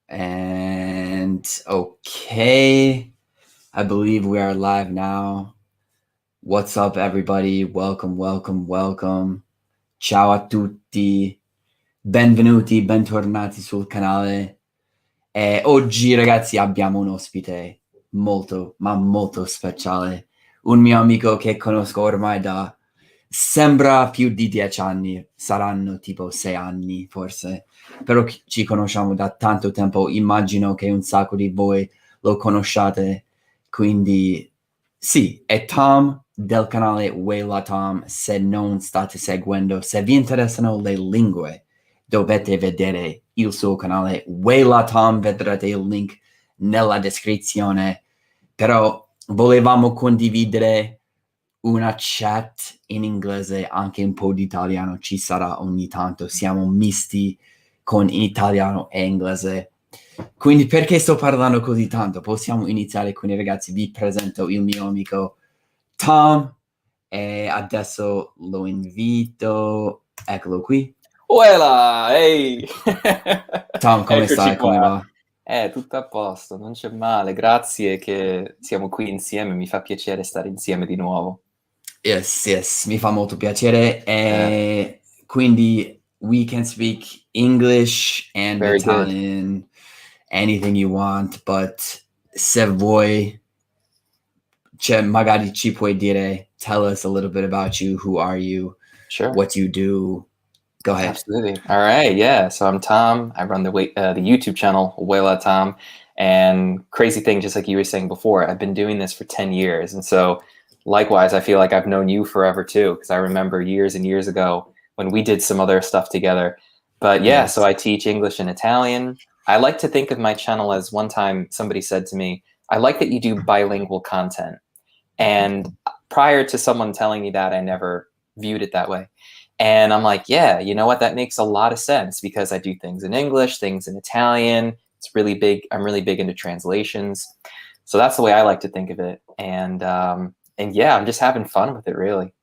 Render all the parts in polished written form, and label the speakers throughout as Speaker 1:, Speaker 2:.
Speaker 1: And okay, I believe we are live now. What's up, everybody? Welcome. Ciao a tutti. Benvenuti, bentornati sul canale. E oggi, ragazzi, abbiamo un ospite molto, ma molto speciale. Un mio amico che conosco ormai da sembra più di 10 anni, saranno tipo 6 anni forse, però ci conosciamo da tanto tempo, immagino che un sacco di voi lo conosciate, quindi sì, è Tom del canale Weila Tom. Se non state seguendo, se vi interessano le lingue, dovete vedere il suo canale Weila Tom, vedrete il link nella descrizione, però volevamo condividere una chat in inglese, anche un po' di italiano ci sarà ogni tanto, siamo misti con italiano e inglese. Quindi perché sto parlando così tanto? Possiamo iniziare con i ragazzi, vi presento il mio amico Tom e adesso lo invito, eccolo qui.
Speaker 2: Weila, ehi!
Speaker 1: Tom, come
Speaker 2: Eccoci
Speaker 1: stai? Come
Speaker 2: qua.
Speaker 1: va?
Speaker 2: Tutto a posto, non c'è male. Grazie che siamo qui insieme, mi fa piacere stare insieme di nuovo.
Speaker 1: Yes, mi fa molto piacere.
Speaker 2: Eh,
Speaker 1: E quindi we can speak English and
Speaker 2: Very good.
Speaker 1: Italian, anything you want, but se vuoi, magari ci puoi dire, tell us a little bit about you, who are you,
Speaker 2: Sure.
Speaker 1: what you do. Go ahead.
Speaker 2: Absolutely. All right, yeah. So I'm Tom. I run the YouTube channel, Weila Tom. And crazy thing, just like you were saying before, I've been doing this for 10 years. And so likewise, I feel like I've known you forever too, because I remember years and years ago when we did some other stuff together. But yeah,
Speaker 1: Yes.
Speaker 2: so I teach English and Italian. I like to think of my channel as, one time somebody said to me, I like that you do bilingual content. And prior to someone telling me that, I never viewed it that way. And I'm like, yeah, you know what? That makes a lot of sense because I do things in English, things in Italian. It's really big. I'm really big into translations. So that's the way I like to think of it. And yeah, I'm just having fun with it, really.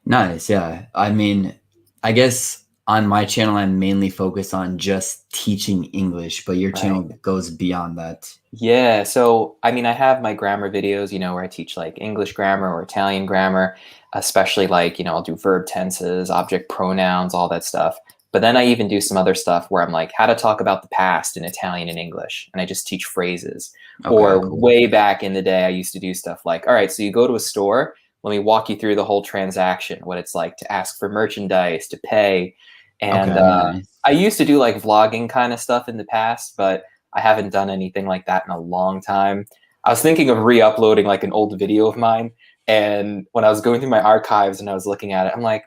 Speaker 1: Nice, yeah. I mean, I guess on my channel, I'm mainly focused on just teaching English, but your channel goes beyond that.
Speaker 2: Yeah, so I mean, I have my grammar videos, where I teach like English grammar or Italian grammar, especially like, I'll do verb tenses, object pronouns, all that stuff. But then I even do some other stuff where I'm like, how to talk about the past in Italian and English, and I just teach phrases.
Speaker 1: Okay,
Speaker 2: Or
Speaker 1: cool.
Speaker 2: way back in the day, I used to do stuff like, all right, so you go to a store, let me walk you through the whole transaction, what it's like to ask for merchandise, to pay. And
Speaker 1: Okay, nice.
Speaker 2: I used to do like vlogging kind of stuff in the past, but I haven't done anything like that in a long time. I was thinking of re-uploading like an old video of mine. And when I was going through my archives and I was looking at it, I'm like,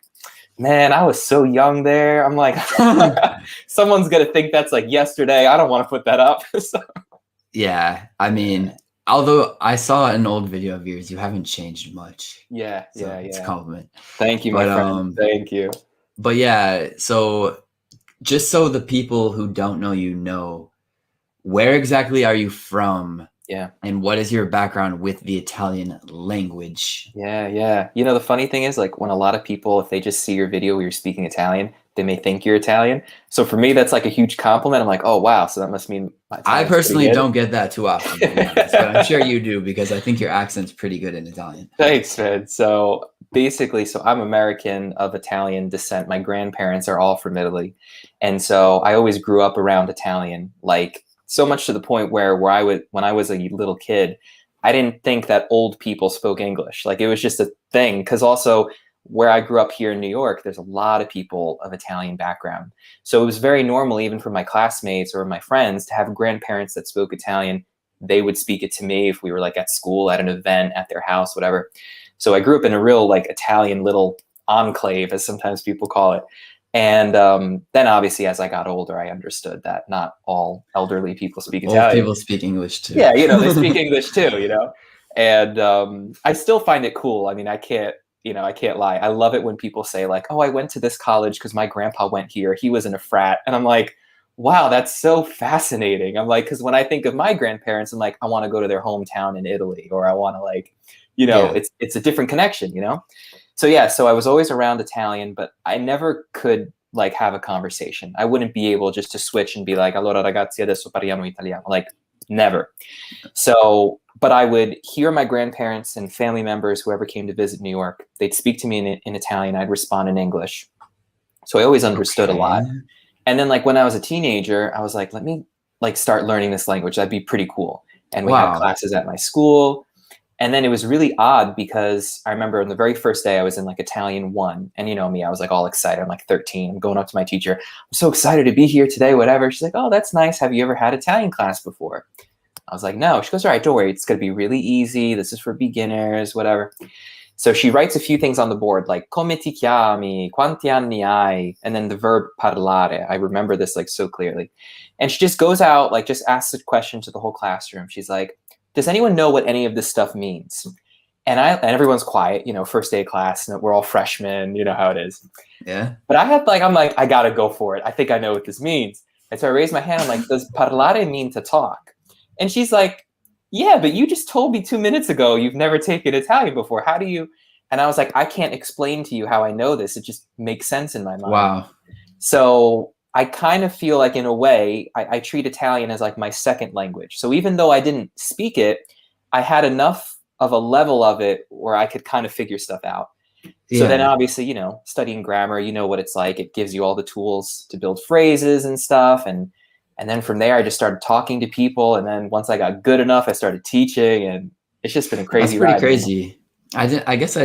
Speaker 2: man, I was so young there. I'm like, someone's going to think that's like yesterday. I don't want to put that up. So.
Speaker 1: Yeah, I mean, although I saw an old video of yours, you haven't changed much.
Speaker 2: Yeah,
Speaker 1: So
Speaker 2: yeah.
Speaker 1: it's a compliment.
Speaker 2: Thank you,
Speaker 1: But,
Speaker 2: my friend. Thank you.
Speaker 1: But yeah, so just so the people who don't know you know, where exactly are you from?
Speaker 2: Yeah.
Speaker 1: And what is your background with the Italian language?
Speaker 2: Yeah. The funny thing is, like, when a lot of people, if they just see your video where you're speaking Italian, they may think you're Italian. So for me, that's like a huge compliment. I'm like, oh, wow. So that must mean my
Speaker 1: I
Speaker 2: Italian's
Speaker 1: personally
Speaker 2: pretty good.
Speaker 1: don't get that too often, to be honest, but I'm sure you do because I think your accent's pretty good in Italian.
Speaker 2: Thanks, man. So basically, I'm American of Italian descent. My grandparents are all from Italy. And so I always grew up around Italian, like so much to the point where when I was a little kid, I didn't think that old people spoke English. Like it was just a thing. Because also where I grew up here in New York, there's a lot of people of Italian background. So it was very normal, even for my classmates or my friends, to have grandparents that spoke Italian. They would speak it to me if we were like at school, at an event, at their house, whatever. So I grew up in a real like Italian little enclave, as sometimes people call it. And then obviously as I got older, I understood that not all elderly people speak Italian.
Speaker 1: Old people speak English too.
Speaker 2: Yeah, they speak English too, And I still find it cool. I mean, I can't lie. I love it when people say like, oh, I went to this college because my grandpa went here. He was in a frat. And I'm like, wow, that's so fascinating. I'm like, because when I think of my grandparents, I'm like, I want to go to their hometown in Italy, or I want to like, it's a different connection, So yeah, so I was always around Italian, but I never could like have a conversation. I wouldn't be able just to switch and be like, allora ragazzi, adesso parliamo italiano. Like, never. So, but I would hear my grandparents and family members, whoever came to visit New York, they'd speak to me in Italian. I'd respond in English. So I always understood a lot. And then like when I was a teenager, I was like, let me like start learning this language. That'd be pretty cool. And we had classes at my school. And then it was really odd because I remember on the very first day I was in like Italian 1. And you know me, I was like all excited. I'm like 13. I'm going up to my teacher. I'm so excited to be here today, whatever. She's like, oh, that's nice. Have you ever had Italian class before? I was like, no. She goes, all right, don't worry. It's going to be really easy. This is for beginners, whatever. So she writes a few things on the board like come ti chiami, quanti anni hai, and then the verb parlare. I remember this like so clearly. And she just goes out, like just asks a question to the whole classroom. She's like, does anyone know what any of this stuff means? And everyone's quiet, you know, first day of class, and we're all freshmen, you know how it is.
Speaker 1: Yeah.
Speaker 2: But I'm like, I gotta go for it. I think I know what this means. And so I raise my hand. I'm like, does parlare mean to talk? And she's like, yeah, but you just told me 2 minutes ago you've never taken Italian before. How do you? And I was like, I can't explain to you how I know this. It just makes sense in my mind.
Speaker 1: Wow.
Speaker 2: So I kind of feel like in a way, I treat Italian as like my second language. So even though I didn't speak it, I had enough of a level of it where I could kind of figure stuff out. So then obviously, you know, studying grammar, you know what it's like. It gives you all the tools to build phrases and stuff. And then from there, I just started talking to people. And then once I got good enough, I started teaching. And it's just been a crazy ride.
Speaker 1: That's pretty crazy. I guess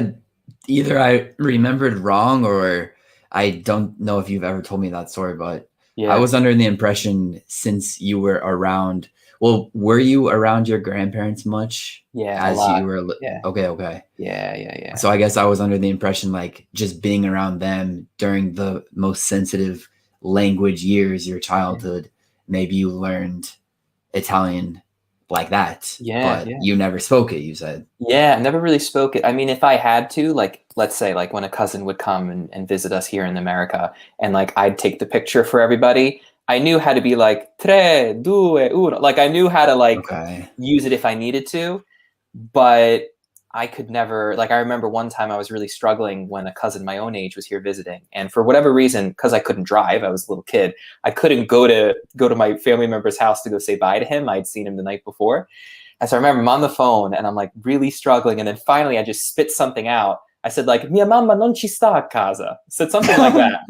Speaker 1: either I remembered wrong or I don't know if you've ever told me that story, but I was under the impression since you were around, well, were you around your grandparents much?
Speaker 2: Yeah,
Speaker 1: as
Speaker 2: a lot.
Speaker 1: you were.
Speaker 2: Yeah.
Speaker 1: Okay.
Speaker 2: Yeah.
Speaker 1: So I guess I was under the impression like just being around them during the most sensitive language years, your childhood, maybe you learned Italian like that. But you never spoke it, you said.
Speaker 2: Yeah, I never really spoke it. I mean, if I had to, like, let's say, like, when a cousin would come and visit us here in America, and, like, I'd take the picture for everybody, I knew how to be like, tre, due, uno. Like, I knew how to, like, use it if I needed to, but I could never, like, I remember one time I was really struggling when a cousin my own age was here visiting. And for whatever reason, because I couldn't drive, I was a little kid, I couldn't go to my family member's house to go say bye to him. I'd seen him the night before. And so I remember I'm on the phone and I'm like really struggling. And then finally I just spit something out. I said like, mia mamma non ci sta a casa. Said something like that.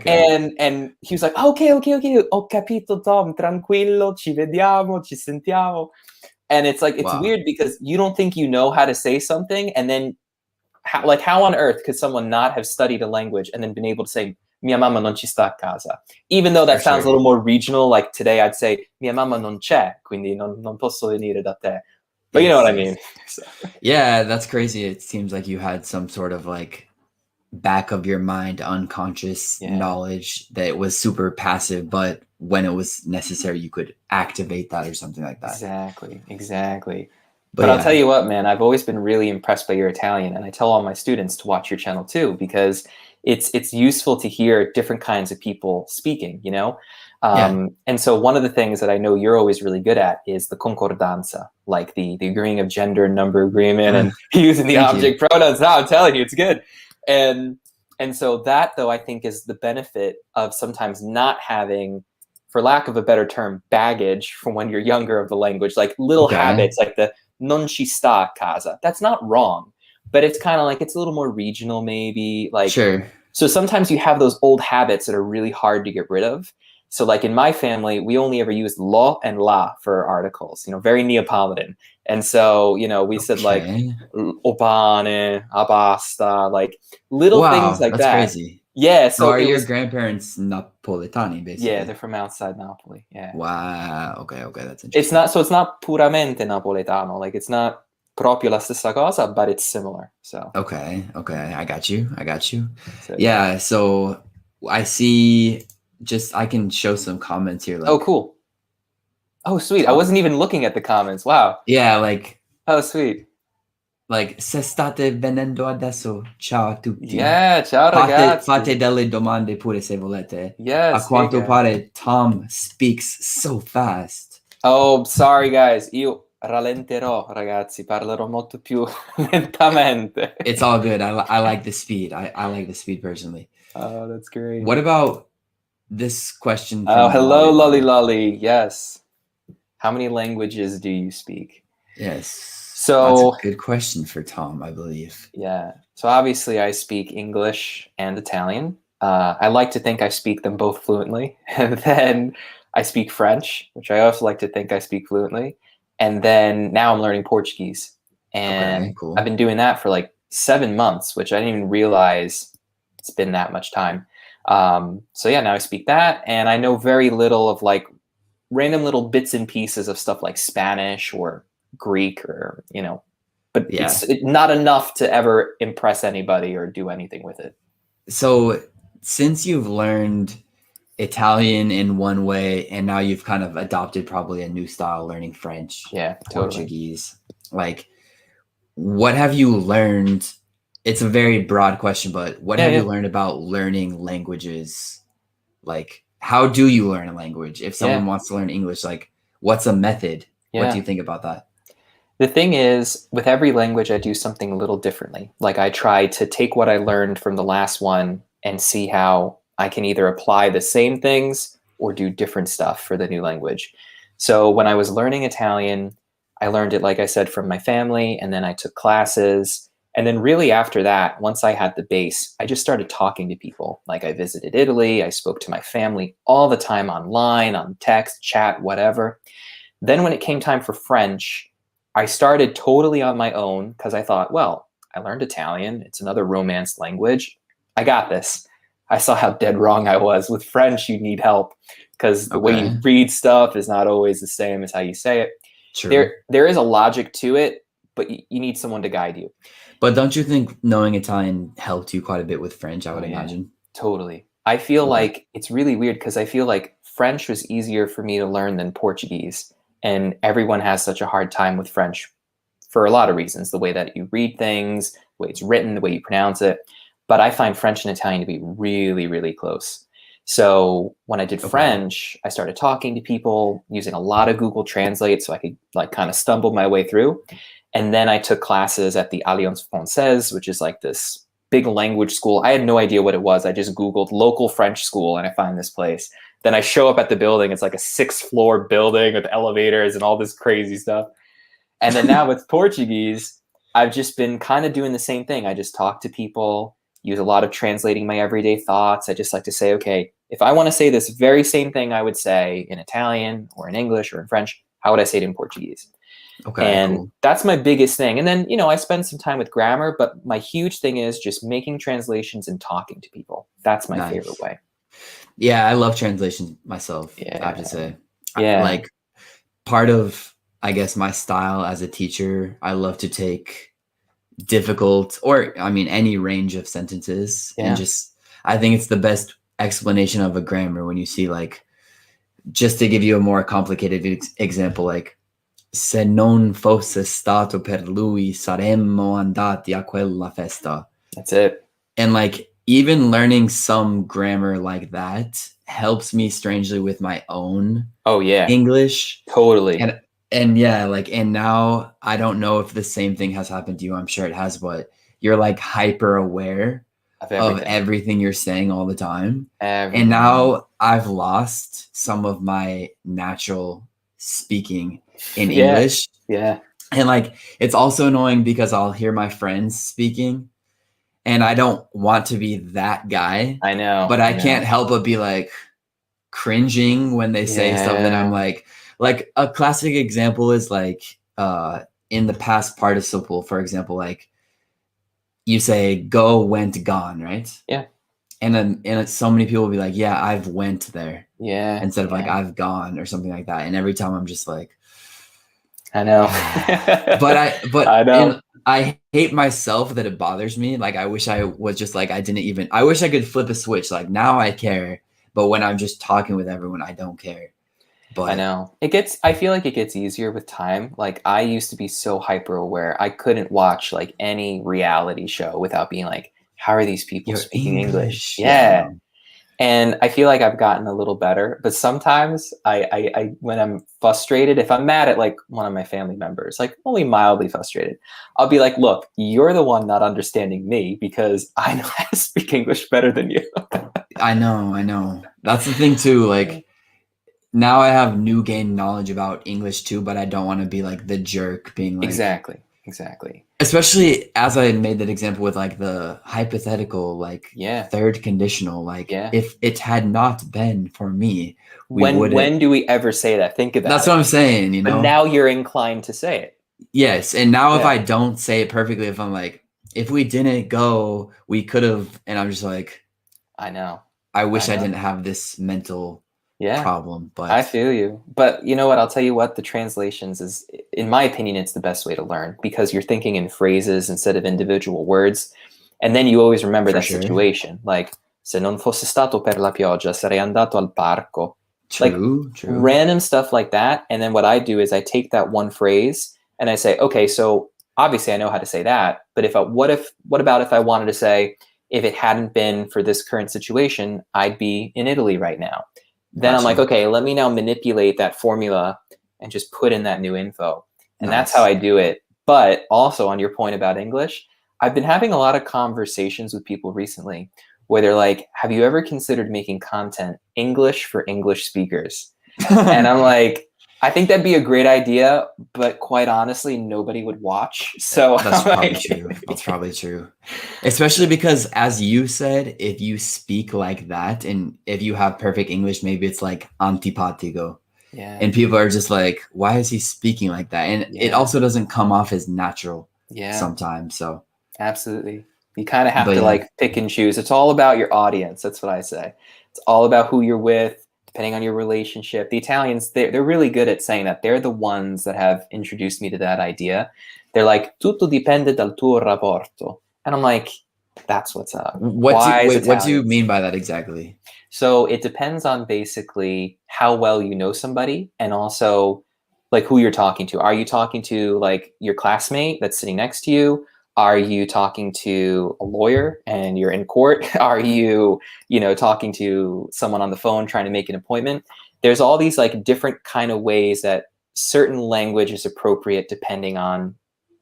Speaker 2: And he was like, okay. Ho capito, Tom, tranquillo, ci vediamo, ci sentiamo. And it's like, it's weird because you don't think you know how to say something. And then how on earth could someone not have studied a language and then been able to say, mia mamma non ci sta a casa? Even though that sounds a little more regional, like today I'd say, mia mamma non c'è, quindi non posso venire da te. But you know what I mean? So.
Speaker 1: Yeah, that's crazy. It seems like you had some sort of like back of your mind, unconscious knowledge that was super passive, but when it was necessary, you could activate that or something like that.
Speaker 2: Exactly. But I'll tell you what, man, I've always been really impressed by your Italian, and I tell all my students to watch your channel too, because it's useful to hear different kinds of people speaking, you know? And so one of the things that I know you're always really good at is the concordanza, like the agreeing of gender and number agreement and using the object pronouns. Now I'm telling you, it's good. And so that, though, I think is the benefit of sometimes not having, for lack of a better term, baggage from when you're younger of the language, like little habits, like the non ci sta a casa. That's not wrong, but it's kind of like it's a little more regional, maybe. Like, so sometimes you have those old habits that are really hard to get rid of. So like in my family, we only ever used lo and la for articles, you know, very Neapolitan. And so, you know, we said like opane, abasta, like little things like
Speaker 1: that's
Speaker 2: that.
Speaker 1: Crazy.
Speaker 2: Yeah. So
Speaker 1: are your grandparents Napoletani, basically?
Speaker 2: Yeah, they're from outside Napoli. Yeah.
Speaker 1: Wow. Okay. That's interesting.
Speaker 2: It's not puramente Napoletano. Like it's not proprio la stessa cosa, but it's similar. So.
Speaker 1: Okay. I got you. So, so I see. I can show some comments here. Like,
Speaker 2: oh, cool. Oh, sweet. I wasn't even looking at the comments. Wow.
Speaker 1: Yeah, like.
Speaker 2: Oh, sweet.
Speaker 1: Like, se state venendo adesso, ciao a tutti.
Speaker 2: Yeah, ciao ragazzi.
Speaker 1: Fate delle domande pure se volete.
Speaker 2: Yes.
Speaker 1: A quanto pare, Tom speaks so fast.
Speaker 2: Oh, sorry guys. Io rallenterò, ragazzi. Parlerò molto più lentamente.
Speaker 1: It's all good. I like the speed. I like the speed personally.
Speaker 2: Oh, that's great.
Speaker 1: What about this question
Speaker 2: Oh,
Speaker 1: from
Speaker 2: hello,
Speaker 1: Lolly
Speaker 2: Lolly
Speaker 1: Lolly?
Speaker 2: Lolly. Yes. How many languages do you speak?
Speaker 1: Yes, that's a
Speaker 2: So,
Speaker 1: good question for Tom, I believe.
Speaker 2: yeah. So obviously, I speak English and Italian. I like to think I speak them both fluently. And then I speak French, which I also like to think I speak fluently. And then now I'm learning Portuguese.
Speaker 1: Okay,
Speaker 2: And I've
Speaker 1: cool.
Speaker 2: been doing that for like 7 months, which I didn't even realize it's been that much time. So yeah, now I speak that. And I know very little of like random little bits and pieces of stuff like Spanish or Greek or, but
Speaker 1: Yeah.
Speaker 2: it's not enough to ever impress anybody or do anything with it.
Speaker 1: So since you've learned Italian in one way and now you've kind of adopted probably a new style learning French,
Speaker 2: Yeah, totally.
Speaker 1: Portuguese, like what have you learned? It's a very broad question, but what
Speaker 2: Yeah,
Speaker 1: have you
Speaker 2: yeah,
Speaker 1: learned about learning languages? Like, how do you learn a language? If
Speaker 2: yeah,
Speaker 1: someone wants to learn English, like, what's a method? What do
Speaker 2: yeah.
Speaker 1: you think about that?
Speaker 2: The thing is, with every language, I do something a little differently. Like I try to take what I learned from the last one and see how I can either apply the same things or do different stuff for the new language. So when I was learning Italian, I learned it, like I said, from my family, and then I took classes. And then, really, after that, once I had the base, I just started talking to people. Like, I visited Italy, I spoke to my family all the time online, on text, chat, whatever. Then when it came time for French, I started totally on my own because I thought, well, I learned Italian. It's another Romance language. I got this. I saw how dead wrong I was. With French, you need help because the way
Speaker 1: Okay,
Speaker 2: you read stuff is not always the same as how you say it.
Speaker 1: true.
Speaker 2: There is a logic to it, but you need someone to guide you.
Speaker 1: But don't you think knowing Italian helped you quite a bit with French, I
Speaker 2: Oh
Speaker 1: would
Speaker 2: yeah,
Speaker 1: imagine?
Speaker 2: totally. I feel
Speaker 1: Okay.
Speaker 2: like it's really weird because I feel like French was easier for me to learn than Portuguese, and everyone has such a hard time with French for a lot of reasons, the way that you read things, the way it's written, the way you pronounce it. But I find French and Italian to be really, really close. So when I did
Speaker 1: Okay.
Speaker 2: French, I started talking to people using a lot of Google Translate so I could like kind of stumble my way through. And then I took classes at the Alliance Française, which is like this big language school. I had no idea what it was. I just Googled local French school and I find this place. Then I show up at the building. It's like a 6th floor building with elevators and all this crazy stuff. And then now with Portuguese, I've just been kind of doing the same thing. I just talk to people, use a lot of translating my everyday thoughts. I just like to say, okay, if I want to say this very same thing I would say in Italian or in English or in French, how would I say it in Portuguese?
Speaker 1: Okay,
Speaker 2: And
Speaker 1: cool.
Speaker 2: that's my biggest thing. And then, I spend some time with grammar, but my huge thing is just making translations and talking to people. That's my favorite
Speaker 1: Nice.
Speaker 2: way.
Speaker 1: Yeah, I love translation myself, I have to
Speaker 2: Yeah.
Speaker 1: say.
Speaker 2: Yeah.
Speaker 1: Like part of, I guess, my style as a teacher, I love to take difficult or I mean any range of sentences and
Speaker 2: Yeah.
Speaker 1: just I think it's the best explanation of a grammar when you see like just to give you a more complicated example like se non fosse stato per lui saremmo andati a quella festa.
Speaker 2: That's it.
Speaker 1: And like even learning some grammar like that helps me strangely with my own
Speaker 2: Oh, yeah.
Speaker 1: English.
Speaker 2: Totally.
Speaker 1: And yeah, like and now I don't know if the same thing has happened to you. I'm sure it has, but you're like hyper aware
Speaker 2: Of
Speaker 1: of
Speaker 2: everything.
Speaker 1: everything you're saying all the time. And
Speaker 2: Everything. Yeah.
Speaker 1: now I've lost some of my natural speaking in
Speaker 2: Yeah.
Speaker 1: English.
Speaker 2: Yeah.
Speaker 1: And like it's also annoying because I'll hear my friends speaking and I don't want to be that guy,
Speaker 2: I know.
Speaker 1: but
Speaker 2: I
Speaker 1: I can't
Speaker 2: know.
Speaker 1: help but be like cringing when they say stuff that I'm
Speaker 2: Yeah.
Speaker 1: like a classic example is like in the past participle, for example, like you say go, went, gone, right?
Speaker 2: Yeah.
Speaker 1: And it's so many people will be like, yeah, I've went there
Speaker 2: Yeah.
Speaker 1: instead of like
Speaker 2: Yeah.
Speaker 1: I've gone or something like that. And every time I'm just like
Speaker 2: I know.
Speaker 1: but
Speaker 2: I
Speaker 1: and
Speaker 2: know.
Speaker 1: I hate myself that it bothers me. Like I wish I was just like I wish I could flip a switch. Like now I care, but when I'm just talking with everyone, I don't care.
Speaker 2: I
Speaker 1: But
Speaker 2: know. I feel like it gets easier with time. Like I used to be so hyper aware. I couldn't watch like any reality show without being like, how are these people
Speaker 1: your
Speaker 2: speaking English?
Speaker 1: English, yeah, I
Speaker 2: Yeah.
Speaker 1: know.
Speaker 2: And I feel like I've gotten a little better, but sometimes I when I'm frustrated, if I'm mad at like one of my family members, like only mildly frustrated, I'll be like, look, you're the one not understanding me because I know how to speak English better than you.
Speaker 1: I know. That's the thing too. Like now I have new gained knowledge about English too, but I don't want to be like the jerk being like,
Speaker 2: Exactly.
Speaker 1: especially as I made that example with like the hypothetical, like
Speaker 2: Yeah.
Speaker 1: third conditional, like
Speaker 2: Yeah.
Speaker 1: if it had not been for me, we wouldn't.
Speaker 2: When do we ever say that? Think about
Speaker 1: That's
Speaker 2: it.
Speaker 1: what I'm saying, you
Speaker 2: But
Speaker 1: know?
Speaker 2: now you're inclined to say it.
Speaker 1: Yes. And now if
Speaker 2: Yeah.
Speaker 1: I don't say it perfectly, if I'm like, if we didn't go, we could have, and I'm just like,
Speaker 2: I know.
Speaker 1: I
Speaker 2: I
Speaker 1: wish I
Speaker 2: know.
Speaker 1: didn't have this mental
Speaker 2: Yeah.
Speaker 1: problem,
Speaker 2: I
Speaker 1: but
Speaker 2: feel you. But you know what? I'll tell you what, the translations is, in my opinion, it's the best way to learn because you're thinking in phrases instead of individual words. And then you always remember
Speaker 1: for
Speaker 2: that
Speaker 1: sure.
Speaker 2: situation. Like, se non fosse stato per la pioggia, sarei andato al parco. Like
Speaker 1: True.
Speaker 2: random stuff like that. And then what I do is I take that one phrase and I say, okay, so obviously I know how to say that. But what about if I wanted to say, if it hadn't been for this current situation, I'd be in Italy right now. Then I'm like,
Speaker 1: Gotcha.
Speaker 2: okay, let me now manipulate that formula and just put in that new info. And that's how
Speaker 1: Nice.
Speaker 2: I do it. But also on your point about English, I've been having a lot of conversations with people recently where they're like, have you ever considered making content English for English speakers? And I'm like, I think that'd be a great idea, but quite honestly, nobody would watch. So
Speaker 1: That's
Speaker 2: I'm
Speaker 1: probably
Speaker 2: like,
Speaker 1: true. That's probably true. Especially because, as you said, if you speak like that and if you have perfect English, maybe it's like antipatico.
Speaker 2: yeah,
Speaker 1: And people are just like, why is he speaking like that? And it
Speaker 2: yeah,
Speaker 1: also doesn't come off as natural
Speaker 2: yeah.
Speaker 1: sometimes. So,
Speaker 2: Absolutely. You kind of have
Speaker 1: but
Speaker 2: to
Speaker 1: yeah,
Speaker 2: like pick and choose. It's all about your audience. That's what I say. It's all about who you're with, depending on your relationship. The Italians, they're really good at saying that. They're the ones that have introduced me to that idea. They're like, tutto dipende dal tuo rapporto. And I'm like, that's what's up. Wise
Speaker 1: what do you
Speaker 2: Italians.
Speaker 1: mean by that exactly?
Speaker 2: So it depends on basically how well you know somebody and also like who you're talking to. Are you talking to like your classmate that's sitting next to you? Are you talking to a lawyer and you're in court? Are you, talking to someone on the phone trying to make an appointment? There's all these like different kind of ways that certain language is appropriate depending on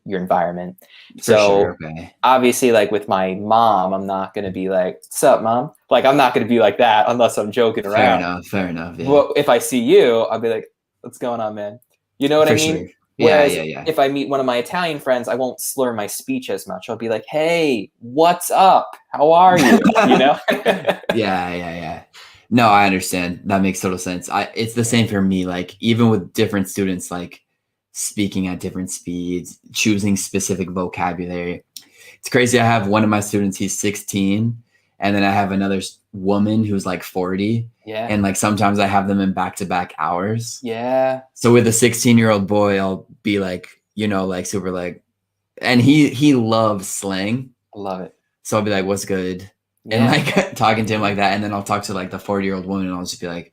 Speaker 2: your environment.
Speaker 1: For sure.
Speaker 2: So
Speaker 1: Okay.
Speaker 2: obviously, like with my mom, I'm not going to be like, "What's up, mom?" Like, I'm not going to be like that unless I'm joking
Speaker 1: Fair
Speaker 2: around.
Speaker 1: enough. Fair enough. Yeah.
Speaker 2: But if I see you, I'll be like, "What's going on, man?" You know what I
Speaker 1: For
Speaker 2: mean?
Speaker 1: sure. Yeah.
Speaker 2: Whereas
Speaker 1: Yeah.
Speaker 2: if I meet one of my Italian friends, I won't slur my speech as much. I'll be like, "Hey, what's up? How are you?" You
Speaker 1: Yeah.
Speaker 2: know?
Speaker 1: Yeah. No, I understand. That makes total sense. It's the same for me. Like even with different students, like speaking at different speeds, choosing specific vocabulary. It's crazy. I have one of my students, he's 16, and then I have another woman who's like 40.
Speaker 2: Yeah,
Speaker 1: And like sometimes I have them in back-to-back hours.
Speaker 2: yeah,
Speaker 1: So with a 16-year-old boy, I'll be like, like super like, and he loves slang.
Speaker 2: I love it.
Speaker 1: So I'll be like, what's good? And
Speaker 2: Yeah,
Speaker 1: like talking to him like that. And then I'll talk to like the 40-year-old woman and I'll just be like,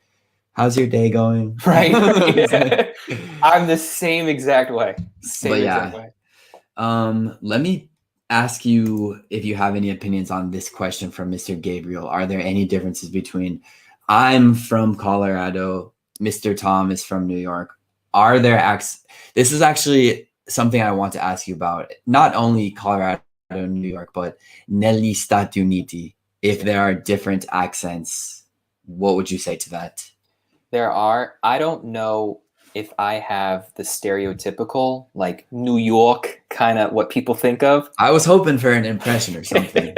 Speaker 1: how's your day going?
Speaker 2: right.
Speaker 1: It's like,
Speaker 2: Yeah. I'm the same exact way.
Speaker 1: but
Speaker 2: Same exact
Speaker 1: yeah.
Speaker 2: way.
Speaker 1: Let me ask you if you have any opinions on this question from Mr. Gabriel. Are there any differences between I'm from Colorado, Mr. Tom is from New York? Are there This is actually something I want to ask you about. Not only Colorado and New York, but negli Stati Uniti. If there are different accents, what would you say to that?
Speaker 2: There are. I don't know if I have the stereotypical, like New York kind of what people think of.
Speaker 1: I was hoping for an impression or something.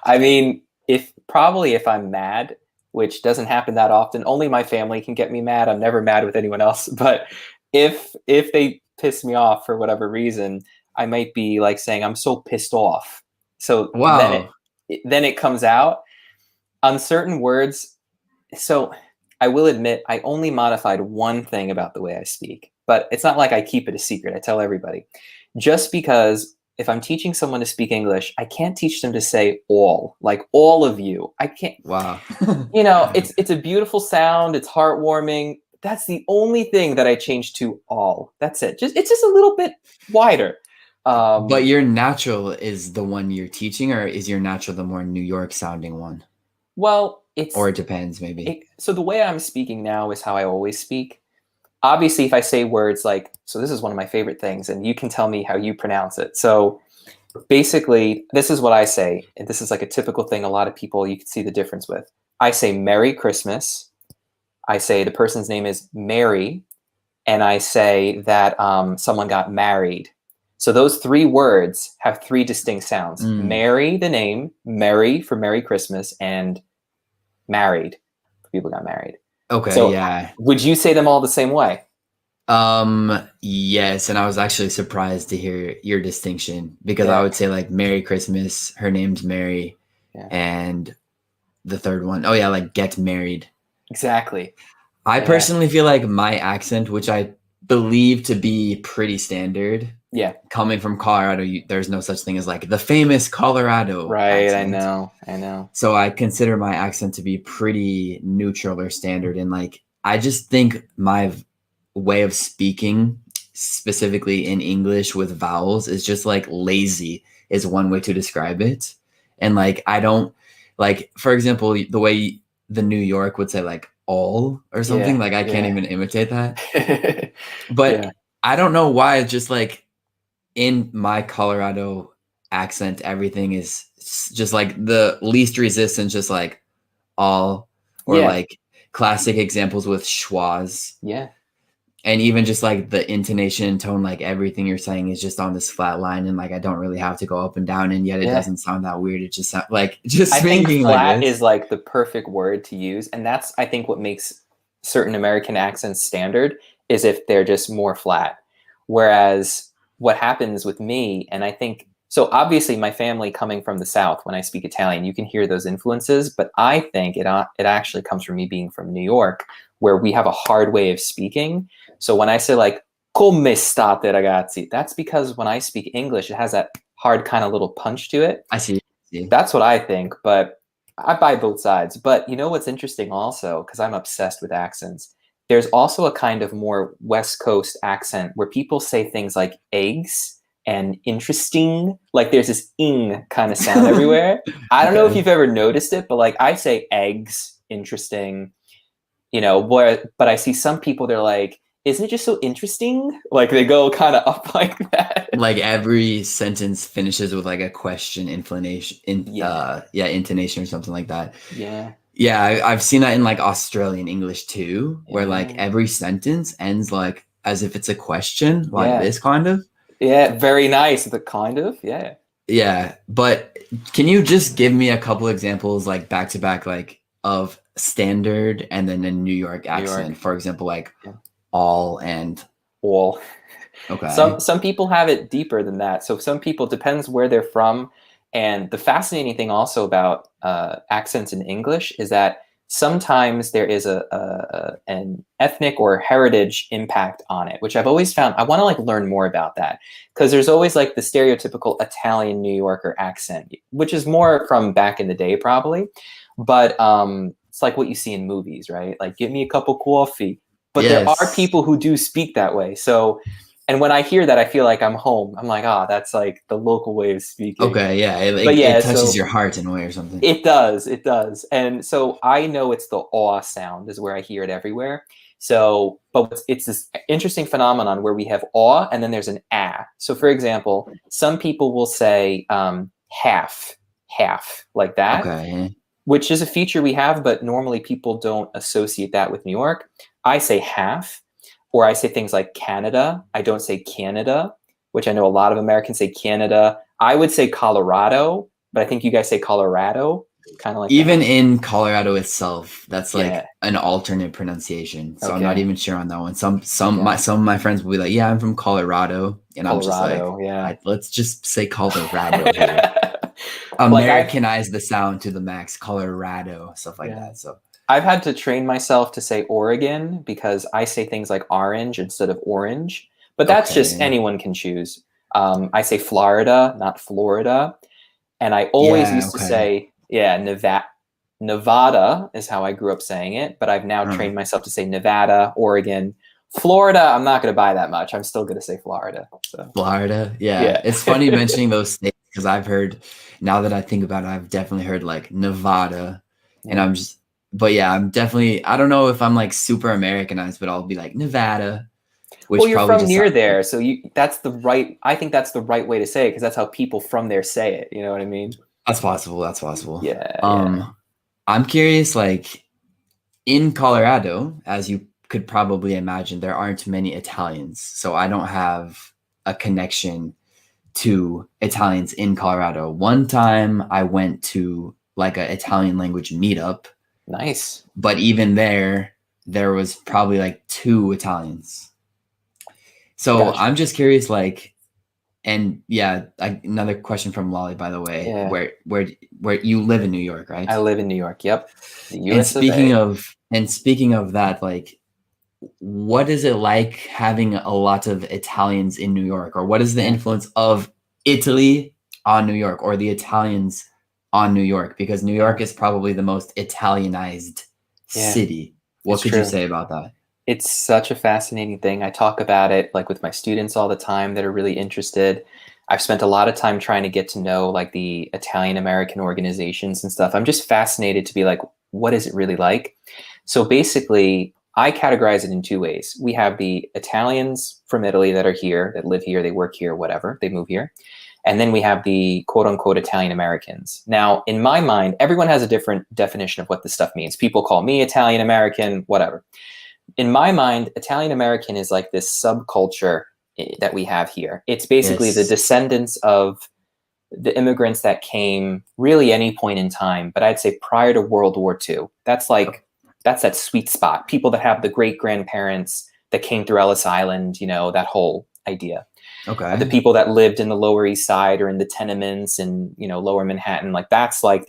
Speaker 2: I mean, if I'm mad, which doesn't happen that often, only my family can get me mad. I'm never mad with anyone else. But if they piss me off for whatever reason, I might be like saying I'm so pissed off. So
Speaker 1: Wow.
Speaker 2: then it comes out on certain words. So I will admit I only modified one thing about the way I speak, but it's not like I keep it a secret. I tell everybody. Just because if I'm teaching someone to speak English, I can't teach them to say all, like all of you. I can't,
Speaker 1: Wow.
Speaker 2: it's a beautiful sound, it's heartwarming. That's the only thing that I changed to all. That's it. It's just a little bit wider.
Speaker 1: But
Speaker 2: Um,
Speaker 1: your natural is the one you're teaching, or is your natural the more New York sounding one?
Speaker 2: well,
Speaker 1: or
Speaker 2: it's
Speaker 1: it depends maybe.
Speaker 2: so the way I'm speaking now is how I always speak. Obviously, if I say words like, so this is one of my favorite things, and you can tell me how you pronounce it. So basically, this is what I say, and this is like a typical thing a lot of people you can see the difference with. I say Merry Christmas. I say the person's name is Mary, and I say that someone got married. So those three words have three distinct sounds. Mary, the name, Merry for Merry Christmas, and married. People got married.
Speaker 1: Okay,
Speaker 2: So
Speaker 1: yeah.
Speaker 2: would you say them all the same way?
Speaker 1: Yes, and I was actually surprised to hear your distinction because I
Speaker 2: Yeah.
Speaker 1: would say like Merry Christmas, her name's Mary,
Speaker 2: Yeah.
Speaker 1: and the third one, oh yeah, like get married.
Speaker 2: Exactly.
Speaker 1: I
Speaker 2: Yeah.
Speaker 1: personally feel like my accent, which I believe to be pretty standard,
Speaker 2: Yeah.
Speaker 1: coming from Colorado, there's no such thing as like the famous Colorado
Speaker 2: Right.
Speaker 1: accent.
Speaker 2: I know.
Speaker 1: So I consider my accent to be pretty neutral or standard. And like, I just think my way of speaking, specifically in English with vowels, is just like lazy, is one way to describe it. And like, I don't like, for example, the way the New York would say like all or something,
Speaker 2: Yeah.
Speaker 1: like I can't
Speaker 2: Yeah.
Speaker 1: even imitate that. But
Speaker 2: Yeah.
Speaker 1: I don't know why. It's just like in my Colorado accent, everything is just like the least resistance, just like all, or
Speaker 2: Yeah.
Speaker 1: like classic examples with schwas.
Speaker 2: Yeah.
Speaker 1: And even just like the intonation and tone, like everything you're saying is just on this flat line, and like I don't really have to go up and down, and yet it
Speaker 2: Yeah.
Speaker 1: doesn't sound that weird. It just sounds like just
Speaker 2: I think
Speaker 1: speaking like
Speaker 2: flat
Speaker 1: this.
Speaker 2: is like the perfect word to use, and that's I think what makes certain American accents standard is if they're just more flat. Whereas what happens with me, and I think so obviously my family coming from the South, when I speak Italian, you can hear those influences, but I think it actually comes from me being from New York, where we have a hard way of speaking. So when I say like come state ragazzi, that's because when I speak English, it has that hard kind of little punch to it.
Speaker 1: I see.
Speaker 2: That's what I think, but I buy both sides. But you know what's interesting also, because I'm obsessed with accents, there's also a kind of more West Coast accent where people say things like eggs and interesting. Like there's this ing kind of sound everywhere. I don't know if you've ever noticed it, but like I say eggs, interesting, but I see some people, they're like, isn't it just so interesting? Like they go kind of up like that.
Speaker 1: Like every sentence finishes with like a question intonation or something like that.
Speaker 2: Yeah.
Speaker 1: Yeah, I've seen that in like Australian English too, where like every sentence ends like as if it's a question, like this kind of.
Speaker 2: Yeah, very nice. The kind of, yeah.
Speaker 1: Yeah, but can you just give me a couple examples like back to back, like of standard and then a New York accent? For example, like all and
Speaker 2: all.
Speaker 1: Okay.
Speaker 2: Some people have it deeper than that. So some people, depends where they're from. And the fascinating thing also about accents in English is that sometimes there is an ethnic or heritage impact on it, which I've always found. I want to like learn more about that, because there's always like the stereotypical Italian New Yorker accent, which is more from back in the day probably. But it's like what you see in movies, right? Like, give me a cup of coffee. But there are people who do speak that way. So, and when I hear that, I feel like I'm home. I'm like, that's like the local way of speaking.
Speaker 1: Okay, yeah. It touches your heart in a way or something.
Speaker 2: It does. And so I know it's the aw sound is where I hear it everywhere. So, but it's this interesting phenomenon where we have aw and then there's an ah. So for example, some people will say half, like that.
Speaker 1: Okay.
Speaker 2: Which is a feature we have, but normally people don't associate that with New York. I say half, or I say things like Canada. I don't say Canada, which I know a lot of Americans say Canada. I would say Colorado, but I think you guys say Colorado, kind of like
Speaker 1: even
Speaker 2: that.
Speaker 1: in Colorado itself. That's like an alternate pronunciation. So I'm not even sure on that one. Some of my friends will be like, "Yeah, I'm from Colorado," and I'm just like, let's just say Colorado here. Americanize the sound to the max, Colorado, stuff like that. So
Speaker 2: I've had to train myself to say Oregon because I say things like orange instead of orange, but that's just anyone can choose. I say Florida, not Florida. And I always used to say, Nevada is how I grew up saying it, but I've now trained myself to say Nevada, Oregon. Florida, I'm not going to buy that much. I'm still going to say Florida. So.
Speaker 1: Florida, yeah. It's funny mentioning those states because I've heard, now that I think about it, I've definitely heard like Nevada, and I'm just, but yeah, I'm definitely, I don't know if I'm like super Americanized, but I'll be like Nevada,
Speaker 2: Well,
Speaker 1: which
Speaker 2: you're
Speaker 1: probably
Speaker 2: from
Speaker 1: just
Speaker 2: near
Speaker 1: sounds
Speaker 2: there,
Speaker 1: like,
Speaker 2: so I think that's the right way to say it because that's how people from there say it. You know what I mean?
Speaker 1: that's possible. That's possible.
Speaker 2: Yeah, yeah.
Speaker 1: I'm curious, like in Colorado, as you could probably imagine, there aren't many Italians. So I don't have a connection to Italians in Colorado. One time I went to like an Italian language meetup,
Speaker 2: Nice.
Speaker 1: but even there was probably like two Italians. So
Speaker 2: Gotcha.
Speaker 1: I'm just curious, like, and yeah, another question from Lolly, by the way,
Speaker 2: Yeah.
Speaker 1: where you live in New York, right?
Speaker 2: I live in New York. Yep. The
Speaker 1: And
Speaker 2: US of A.
Speaker 1: speaking of that, like, what is it like having a lot of Italians in New York, or what is the
Speaker 2: Yeah.
Speaker 1: influence of Italy on New York, or the Italians on New York? Because New
Speaker 2: Yeah.
Speaker 1: York is probably the most Italianized
Speaker 2: Yeah.
Speaker 1: city. What
Speaker 2: It's
Speaker 1: could you
Speaker 2: true.
Speaker 1: say about that?
Speaker 2: It's such a fascinating thing. I talk about it like with my students all the time that are really interested. I've spent a lot of time trying to get to know like the Italian American organizations and stuff. I'm just fascinated to be like, what is it really like? So basically, I categorize it in two ways. We have the Italians from Italy that are here, that live here, they work here, whatever, they move here. And then we have the quote unquote Italian Americans. Now, in my mind, everyone has a different definition of what this stuff means. People call me Italian American, whatever. In my mind, Italian American is like this subculture that we have here. It's basically the
Speaker 1: Yes.
Speaker 2: descendants of the immigrants that came really any point in time, but I'd say prior to World War II. That's that sweet spot. People that have the great grandparents that came through Ellis Island, that whole idea. The
Speaker 1: Okay.
Speaker 2: people that lived in the Lower East Side or in the tenements in, Lower Manhattan, like that's like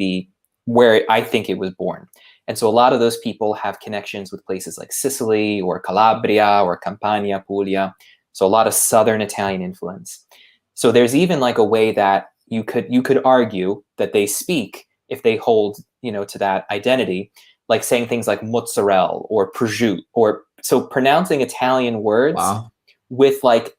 Speaker 2: where I think it was born. And so a lot of those people have connections with places like Sicily or Calabria or Campania, Puglia. So a lot of Southern Italian influence. So there's even like a way that you could argue that they speak if they hold, to that identity, like saying things like mozzarella or prosciutto, or so pronouncing Italian words
Speaker 1: Wow.
Speaker 2: with like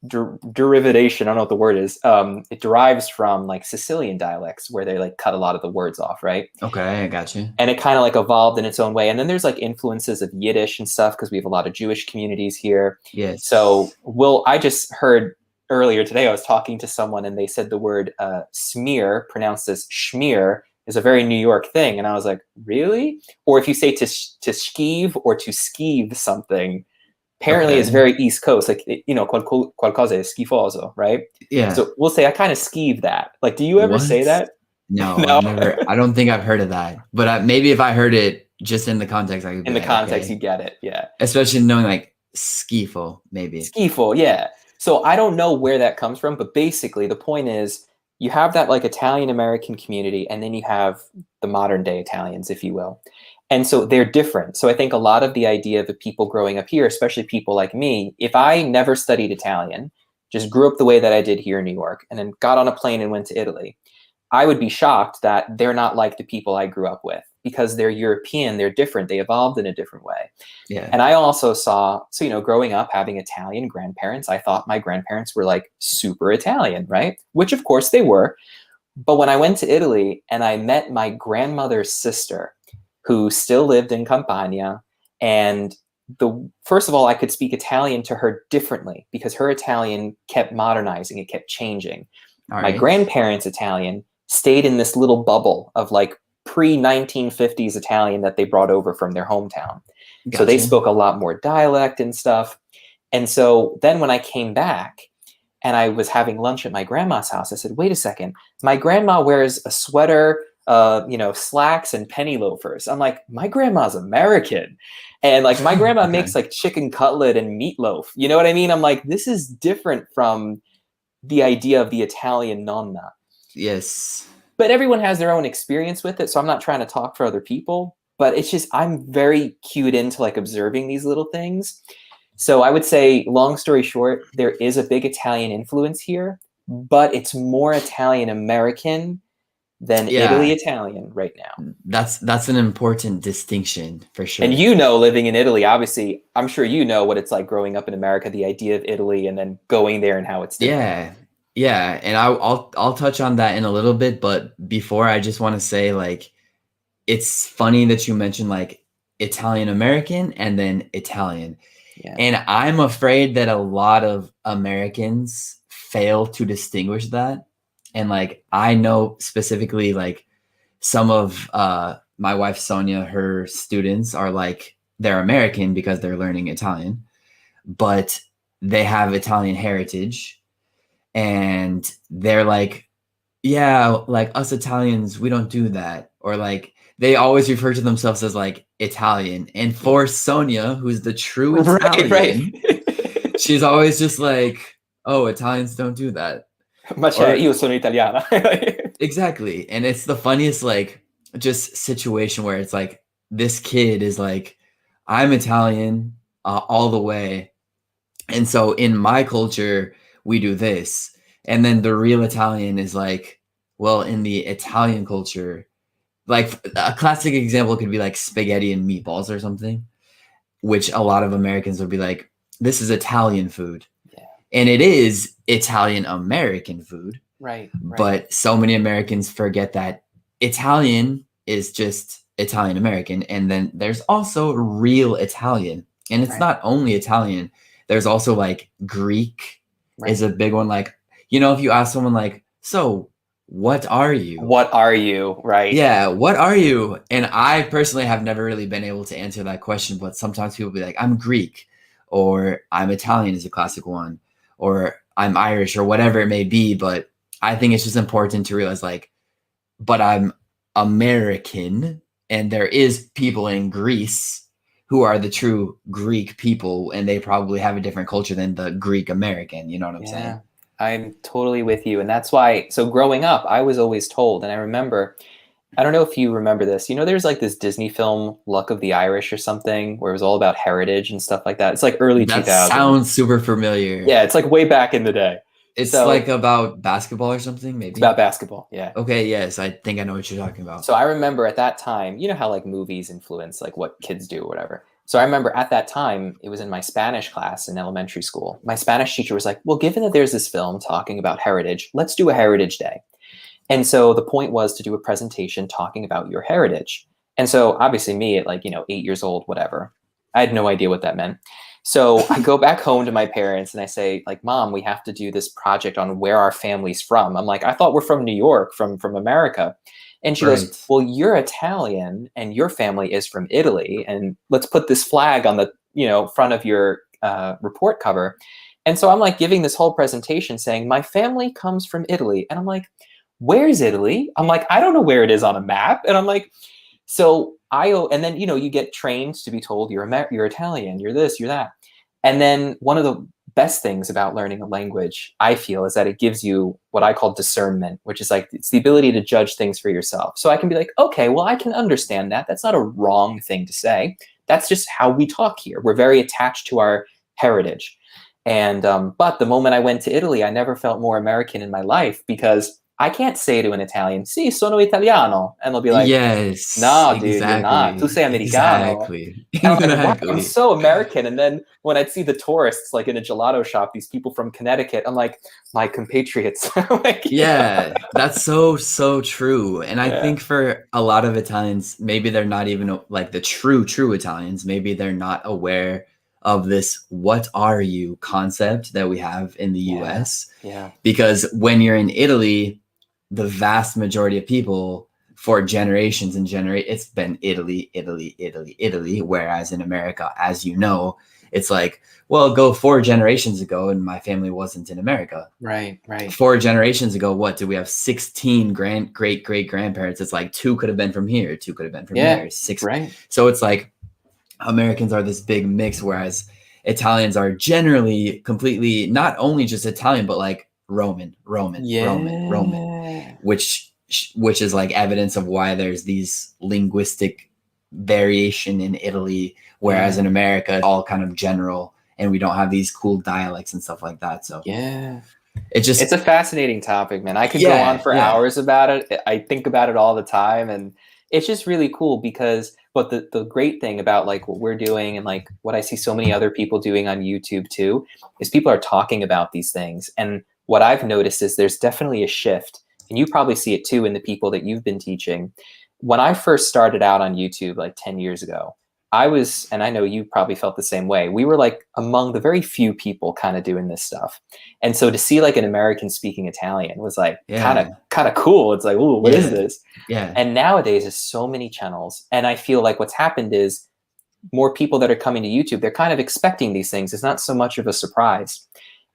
Speaker 2: derivation. I don't know what the word is. It derives from like Sicilian dialects where they like cut a lot of the words off, right?
Speaker 1: Okay, I got you.
Speaker 2: And it kind of like evolved in its own way. And then there's like influences of Yiddish and stuff because we have a lot of Jewish communities here. So,
Speaker 1: Yes.
Speaker 2: I just heard earlier today, I was talking to someone and they said the word smear, pronounced as schmear, is a very New York thing. And I was like, really? Or if you say to skeeve or to skeeve something, apparently it's
Speaker 1: Okay.
Speaker 2: very East Coast, like, qualcosa es schifoso, right?
Speaker 1: Yeah.
Speaker 2: So we'll say, I kind of skeeve that. Like, do you ever say
Speaker 1: What?
Speaker 2: that?
Speaker 1: No,
Speaker 2: No.
Speaker 1: I don't think I've heard of that. But maybe if I heard it just in the context, I could be
Speaker 2: In the
Speaker 1: like,
Speaker 2: context, you
Speaker 1: okay.
Speaker 2: get it. Yeah.
Speaker 1: Especially knowing like skifo, maybe.
Speaker 2: Schifo, yeah. So I don't know where that comes from, but basically the point is you have that like Italian American community, and then you have the modern day Italians, if you will. And so they're different. So I think a lot of the idea of the people growing up here, especially people like me, if I never studied Italian, just grew up the way that I did here in New York, and then got on a plane and went to Italy, I would be shocked that they're not like the people I grew up with because they're European, they're different, they evolved in a different way.
Speaker 1: Yeah.
Speaker 2: And I also saw, so, growing up having Italian grandparents, I thought my grandparents were like super Italian, right? Which of course they were. But when I went to Italy and I met my grandmother's sister, who still lived in Campania, and first of all, I could speak Italian to her differently because her Italian kept modernizing, it kept changing.
Speaker 1: All
Speaker 2: My
Speaker 1: right.
Speaker 2: grandparents' Italian stayed in this little bubble of like pre-1950s Italian that they brought over from their hometown. So they
Speaker 1: Gotcha.
Speaker 2: spoke a lot more dialect and stuff. And so then when I came back and I was having lunch at my grandma's house, I said, wait a second, my grandma wears a sweater, slacks and penny loafers. I'm like, my grandma's American. And like my grandma
Speaker 1: Okay.
Speaker 2: makes like chicken cutlet and meatloaf. You know what I mean? I'm like, this is different from the idea of the Italian nonna.
Speaker 1: Yes.
Speaker 2: But everyone has their own experience with it. So I'm not trying to talk for other people, but it's just, I'm very cued into like observing these little things. So I would say, long story short, there is a big Italian influence here, but it's more Italian American than Italy
Speaker 1: Yeah.
Speaker 2: Italian right now.
Speaker 1: That's an important distinction for
Speaker 2: And
Speaker 1: sure.
Speaker 2: living in Italy, obviously, I'm sure you know what it's like growing up in America, the idea of Italy and then going there and how it's different.
Speaker 1: Yeah. Yeah. And I'll touch on that in a little bit, but before I just want to say like it's funny that you mentioned like Italian American and then Italian.
Speaker 2: Yeah.
Speaker 1: And I'm afraid that a lot of Americans fail to distinguish that. And like I know specifically like some of my wife Sonia, her students are like they're American because they're learning Italian, but they have Italian heritage and they're like, yeah, like us Italians, we don't do that. Or like they always refer to themselves as like Italian. And for Sonia, who's the true
Speaker 2: Right,
Speaker 1: Italian,
Speaker 2: right.
Speaker 1: she's always just like, oh, Italians don't do that.
Speaker 2: Ma c'è,
Speaker 1: Or
Speaker 2: io sono italiana.
Speaker 1: exactly. And it's the funniest like just situation where it's like this kid is like, I'm Italian all the way. And so in my culture, we do this. And then the real Italian is like, well, in the Italian culture, like a classic example could be like spaghetti and meatballs or something, which a lot of Americans would be like, this is Italian food.
Speaker 2: Yeah.
Speaker 1: And it is Italian American food.
Speaker 2: Right.
Speaker 1: But so many Americans forget that Italian is just Italian American. And then there's also real Italian. And it's not only Italian, there's also like Greek is a big one. Like, you know, if you ask someone like, so what are you?
Speaker 2: What are you? Right.
Speaker 1: Yeah, what are you? And I personally have never really been able to answer that question, but sometimes people be like, I'm Greek, or I'm Italian is a classic one, or I'm Irish, or whatever it may be. But I think it's just important to realize like, but I'm American, and there is people in Greece who are the true Greek people, and they probably have a different culture than the Greek American. You know what I'm saying?
Speaker 2: I'm totally with you. And that's why, so growing up, I was always told, and I remember, I don't know if you remember this, you know, there's like this Disney film, Luck of the Irish or something, where it was all about heritage and stuff like that. It's like early 2000s.
Speaker 1: That sounds super familiar.
Speaker 2: Yeah, it's like way back in the day.
Speaker 1: It's like about basketball or something, maybe?
Speaker 2: It's about basketball, yeah.
Speaker 1: Okay, yes, I think I know what you're talking about.
Speaker 2: So I remember at that time, you know how like movies influence like what kids do or whatever. So I remember at that time, it was in my Spanish class in elementary school. My Spanish teacher was like, well, given that there's this film talking about heritage, let's do a heritage day. And so the point was to do a presentation talking about your heritage. And so obviously me at like, 8 years old, whatever, I had no idea what that meant. So I go back home to my parents and I say like, Mom, we have to do this project on where our family's from. I'm like, I thought we're from New York, from America. And she goes, well, you're Italian and your family is from Italy. And let's put this flag on the, front of your report cover. And so I'm like giving this whole presentation saying my family comes from Italy. And I'm like, where's Italy? I'm like, I don't know where it is on a map. And I'm like, and then, you get trained to be told you're Italian, you're this, you're that. And then one of the best things about learning a language, I feel, is that it gives you what I call discernment, which is like, it's the ability to judge things for yourself. So I can be like, okay, well, I can understand that. That's not a wrong thing to say. That's just how we talk here. We're very attached to our heritage. And, but the moment I went to Italy, I never felt more American in my life because I can't say to an Italian, "Sì, sono italiano," and they'll be like,
Speaker 1: yes,
Speaker 2: "No, dude, you're not. Tu sei americano."
Speaker 1: Exactly.
Speaker 2: And I'm like, wow, I'm so American. And then when I'd see the tourists, like in a gelato shop, these people from Connecticut, I'm like, my compatriots.
Speaker 1: Yeah, that's so true. And I think for a lot of Italians, maybe they're not even like the true Italians. Maybe they're not aware of this "what are you" concept that we have in the US.
Speaker 2: Yeah.
Speaker 1: Because when you're in Italy, the vast majority of people for generations and it's been Italy. Whereas in America, as you know, it's like, well, go 4 generations ago and my family wasn't in America.
Speaker 2: Right.
Speaker 1: 4 generations ago, what do we have? 16 great grandparents. It's like 2 could have been from here, 2 could have been from here, 6.
Speaker 2: Right.
Speaker 1: So it's like Americans are this big mix, whereas Italians are generally completely not only just Italian, but like Roman, which is like evidence of why there's these linguistic variation in Italy, whereas in America, it's all kind of general and we don't have these cool dialects and stuff like that. So it's a
Speaker 2: fascinating topic, man. I could go on for hours about it. I think about it all the time, and it's just really cool because, but the great thing about like what we're doing and like what I see so many other people doing on YouTube too, is people are talking about these things. And what I've noticed is there's definitely a shift, and you probably see it too in the people that you've been teaching, when I first started out on YouTube like 10 years ago, I was, and I know you probably felt the same way, we were like among the very few people kind of doing this stuff. And so to see like an American speaking Italian was like
Speaker 1: Yeah.
Speaker 2: kind of cool. It's like, ooh, what is this?
Speaker 1: Yeah.
Speaker 2: And nowadays there's so many channels. And I feel like what's happened is more people that are coming to YouTube, they're kind of expecting these things. It's not so much of a surprise.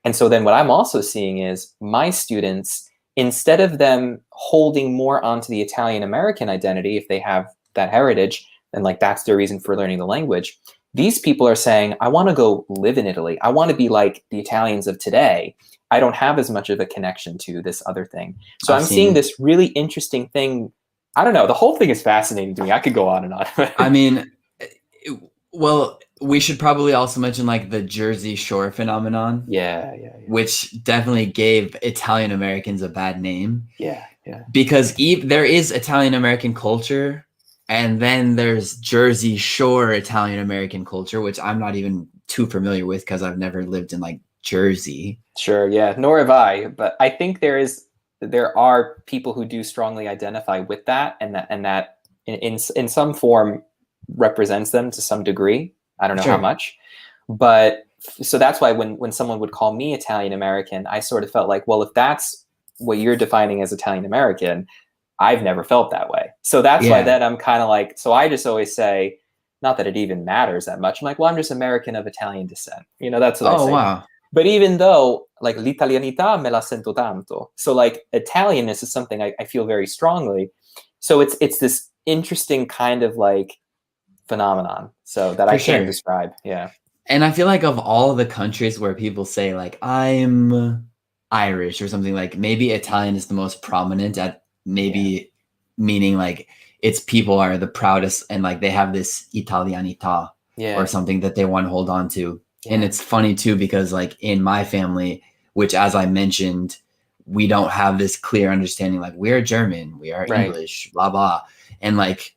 Speaker 2: And so then what I'm also seeing is my students, instead of them holding more onto the Italian American identity, if they have that heritage, and like that's their reason for learning the language, these people are saying, I want to go live in Italy. I want to be like the Italians of today. I don't have as much of a connection to this other thing. So I'm seeing this really interesting thing. I don't know. The whole thing is fascinating to me. I could go on and on.
Speaker 1: I mean, well, we should probably also mention like the Jersey Shore phenomenon.
Speaker 2: Yeah.
Speaker 1: Which definitely gave Italian Americans a bad name.
Speaker 2: Yeah.
Speaker 1: Because there is Italian American culture, and then there's Jersey Shore Italian American culture, which I'm not even too familiar with because I've never lived in like Jersey.
Speaker 2: Sure, yeah, nor have I. But I think there are people who do strongly identify with that, and that in some form represents them to some degree. I don't know how much, but so that's why when someone would call me Italian American, I sort of felt like, well, if that's what you're defining as Italian American, I've never felt that way. So that's why then I'm kind of like, so I just always say, not that it even matters that much. I'm like, well, I'm just American of Italian descent. That's what I say.
Speaker 1: Oh, wow.
Speaker 2: But even though, like, l'italianità me la sento tanto. So, like, Italianness is something I feel very strongly. So it's this interesting kind of, like, phenomenon. So that I can't describe. Yeah.
Speaker 1: And I feel like of all the countries where people say, like, I'm Irish or something, like, maybe Italian is the most prominent at maybe meaning, like, its people are the proudest and, like, they have this Italianità or something that they want to hold on to. Yeah. And it's funny too, because like in my family, which as I mentioned, we don't have this clear understanding, like we're German, we are English, blah, blah. And like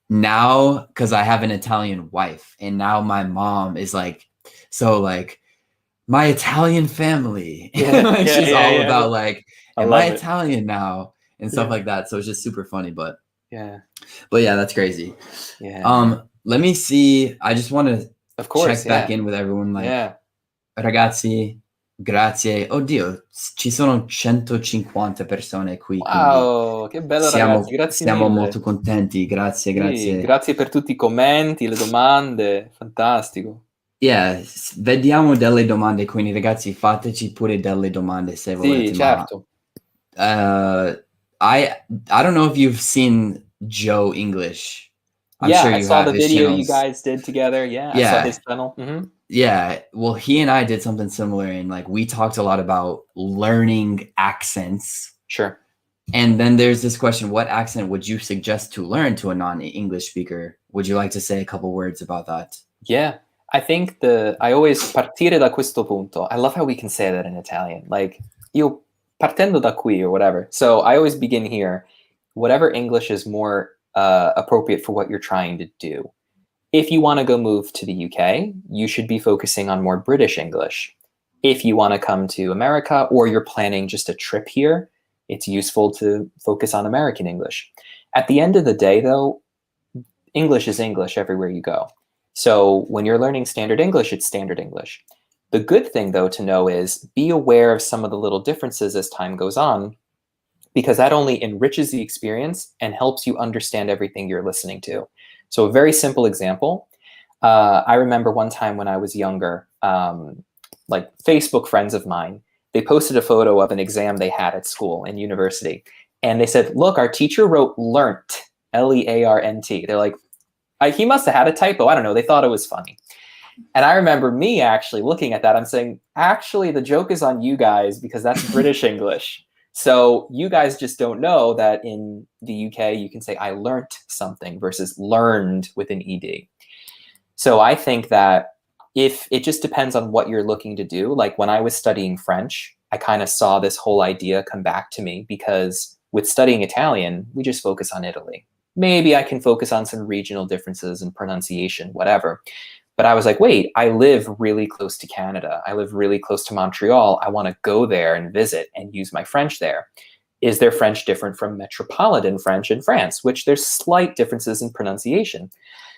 Speaker 1: now, cause I have an Italian wife and now my mom is like, so like my Italian family, she's all about like, am I Italian now? And stuff like that. So it's just super funny, but yeah, that's crazy. Yeah. Let me see. I just want to check back in with everyone. Like, ragazzi, grazie. Oddio, ci sono 150 persone qui.
Speaker 2: Wow, che bello, ragazzi. Grazie
Speaker 1: siamo
Speaker 2: mille.
Speaker 1: Molto contenti. Grazie.
Speaker 2: Grazie per tutti i commenti, le domande. Fantastico.
Speaker 1: Yeah, vediamo delle domande, quindi ragazzi fateci pure delle domande se volete.
Speaker 2: Sì, certo.
Speaker 1: I don't know if you've seen Joe English. I'm
Speaker 2: sure
Speaker 1: you
Speaker 2: I saw
Speaker 1: have
Speaker 2: the
Speaker 1: his
Speaker 2: video
Speaker 1: channels.
Speaker 2: you guys did together. I saw his channel. Mm-hmm.
Speaker 1: Yeah, well, he and I did something similar, and like we talked a lot about learning accents. Sure. And then there's this question: what accent would you suggest to learn to a non-English speaker? Would you like to say a couple words about that?
Speaker 2: Yeah, I think I always partire da questo punto. I love how we can say that in Italian, like io partendo da qui or whatever. So I always begin here. Whatever English is more appropriate for what you're trying to do. If you want to go move to the UK, you should be focusing on more British English. If you want to come to America or you're planning just a trip here, it's useful to focus on American English. At the end of the day, though, English is English everywhere you go. So when you're learning standard English, it's standard English. The good thing, though, to know is be aware of some of the little differences as time goes on, because that only enriches the experience and helps you understand everything you're listening to. So a very simple example, I remember one time when I was younger, like Facebook friends of mine, they posted a photo of an exam they had at school in university. And they said, look, our teacher wrote learnt, L-E-A-R-N-T. They're like, he must have had a typo. I don't know. They thought it was funny. And I remember me actually looking at that. I'm saying, actually, the joke is on you guys because that's British English. So you guys just don't know that in the UK, you can say, I learnt something versus learned with an ED. So I think that if it just depends on what you're looking to do, like when I was studying French, I kind of saw this whole idea come back to me because with studying Italian, we just focus on Italy. Maybe I can focus on some regional differences in pronunciation, whatever. But I was like, wait, I live really close to Canada. I live really close to Montreal. I want to go there and visit and use my French there. is their French different from metropolitan French in France, which there's slight differences in pronunciation.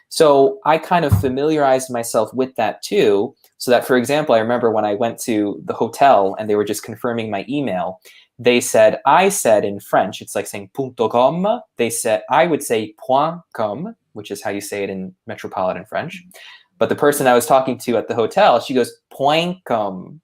Speaker 2: So I kind of familiarized myself with that too. So that, for example, I remember when I went to the hotel and they were just confirming my email, I said in French, it's like saying .com. I would say .com, which is how you say it in metropolitan French. But the person I was talking to at the hotel, she goes .com,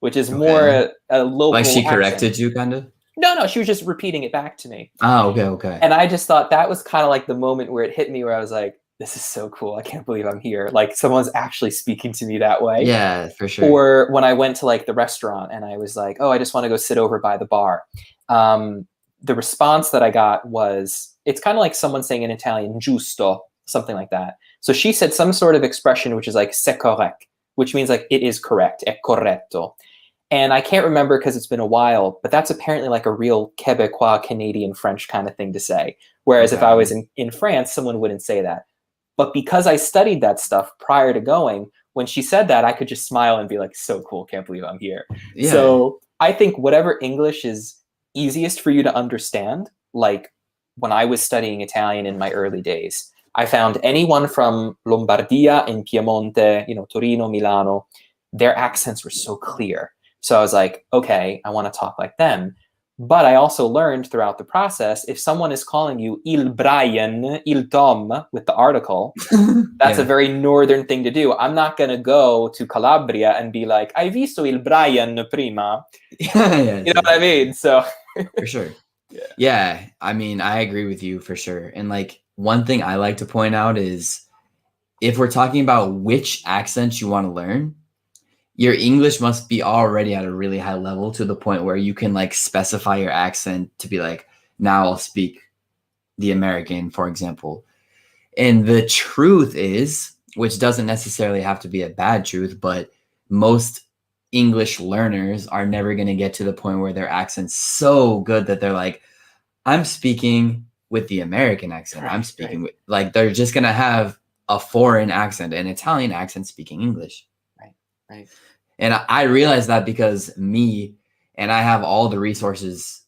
Speaker 2: which is more a local
Speaker 1: Like she
Speaker 2: accent.
Speaker 1: corrected you, kind of?
Speaker 2: No, she was just repeating it back to me.
Speaker 1: Oh, okay.
Speaker 2: And I just thought that was kind of like the moment where it hit me, where I was like, this is so cool. I can't believe I'm here. Like someone's actually speaking to me that way.
Speaker 1: Yeah, for sure.
Speaker 2: Or when I went to like the restaurant and I was like, oh, I just want to go sit over by the bar. The response that I got was, it's kind of like someone saying in Italian, giusto, something like that. So she said some sort of expression, which is like, c'est correct, which means like, it is correct, è corretto. And I can't remember because it's been a while, but that's apparently like a real Quebecois, Canadian, French kind of thing to say. Whereas if I was in France, someone wouldn't say that. But because I studied that stuff prior to going, when she said that, I could just smile and be like, so cool, can't believe I'm here. Yeah. So I think whatever English is easiest for you to understand, like when I was studying Italian in my early days, I found anyone from Lombardia and Piemonte, Torino, Milano, their accents were so clear. So I was like, okay, I want to talk like them. But I also learned throughout the process, if someone is calling you Il Brian, Il Tom with the article, that's a very northern thing to do. I'm not going to go to Calabria and be like, hai visto Il Brian prima? You know what I mean? So
Speaker 1: for sure. Yeah. I mean, I agree with you for sure. And like one thing I like to point out is if we're talking about which accents you want to learn, your English must be already at a really high level to the point where you can like specify your accent to be like, now I'll speak the American, for example. And the truth is, which doesn't necessarily have to be a bad truth, but most English learners are never going to get to the point where their accent's so good that they're like, I'm speaking with the American accent. I'm speaking with, like, they're just going to have a foreign accent, an Italian accent speaking English.
Speaker 2: Right.
Speaker 1: And I realized that because I have all the resources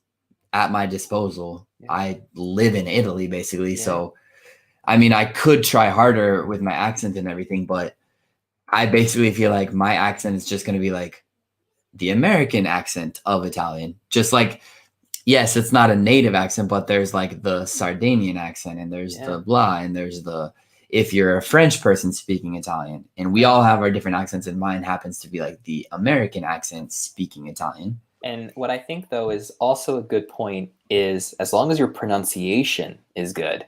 Speaker 1: at my disposal. Yeah. I live in Italy, basically. Yeah. So, I mean, I could try harder with my accent and everything, but I basically feel like my accent is just going to be like the American accent of Italian. Just like, yes, it's not a native accent, but there's like the Sardinian accent and there's the blah and there's the, if you're a French person speaking Italian, and we all have our different accents, and mine happens to be like the American accent speaking Italian.
Speaker 2: And what I think, though, is also a good point is as long as your pronunciation is good,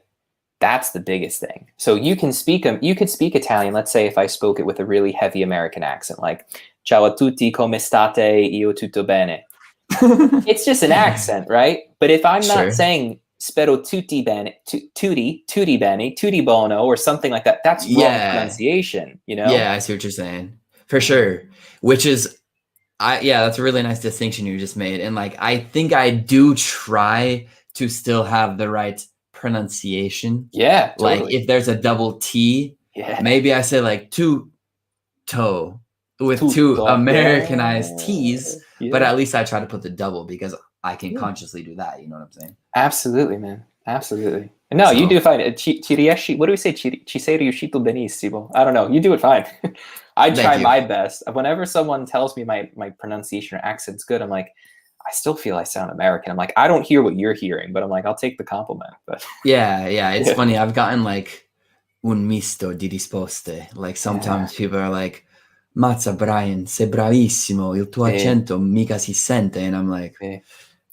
Speaker 2: that's the biggest thing. So you could speak Italian. Let's say if I spoke it with a really heavy American accent, like "Ciao a tutti, come state? Io tutto bene." It's just an accent, right? But if I'm not saying "spero tutti bene," tutti bene, tutti bono, or something like that, that's wrong pronunciation.
Speaker 1: Yeah, I see what you're saying for sure. Which is, that's a really nice distinction you just made. And like, I think I do try to still have the right pronunciation.
Speaker 2: Yeah, totally.
Speaker 1: Like if there's a double T, maybe I say like toe with two Americanized T's, but at least I try to put the double because I can consciously do that. You know what I'm saying?
Speaker 2: Absolutely, man. Absolutely. No, you do fine. Ci riesci, what do we say? Ci sei riuscito benissimo. I don't know. You do it fine. I try my best. Whenever someone tells me my pronunciation or accent's good, I'm like, I still feel I sound American. I'm like, I don't hear what you're hearing, but I'm like, I'll take the compliment. But
Speaker 1: yeah. It's funny. I've gotten like un misto di risposte. Like sometimes people are like, Mazza Brian, sei bravissimo. Il tuo accento mica si sente. And I'm like,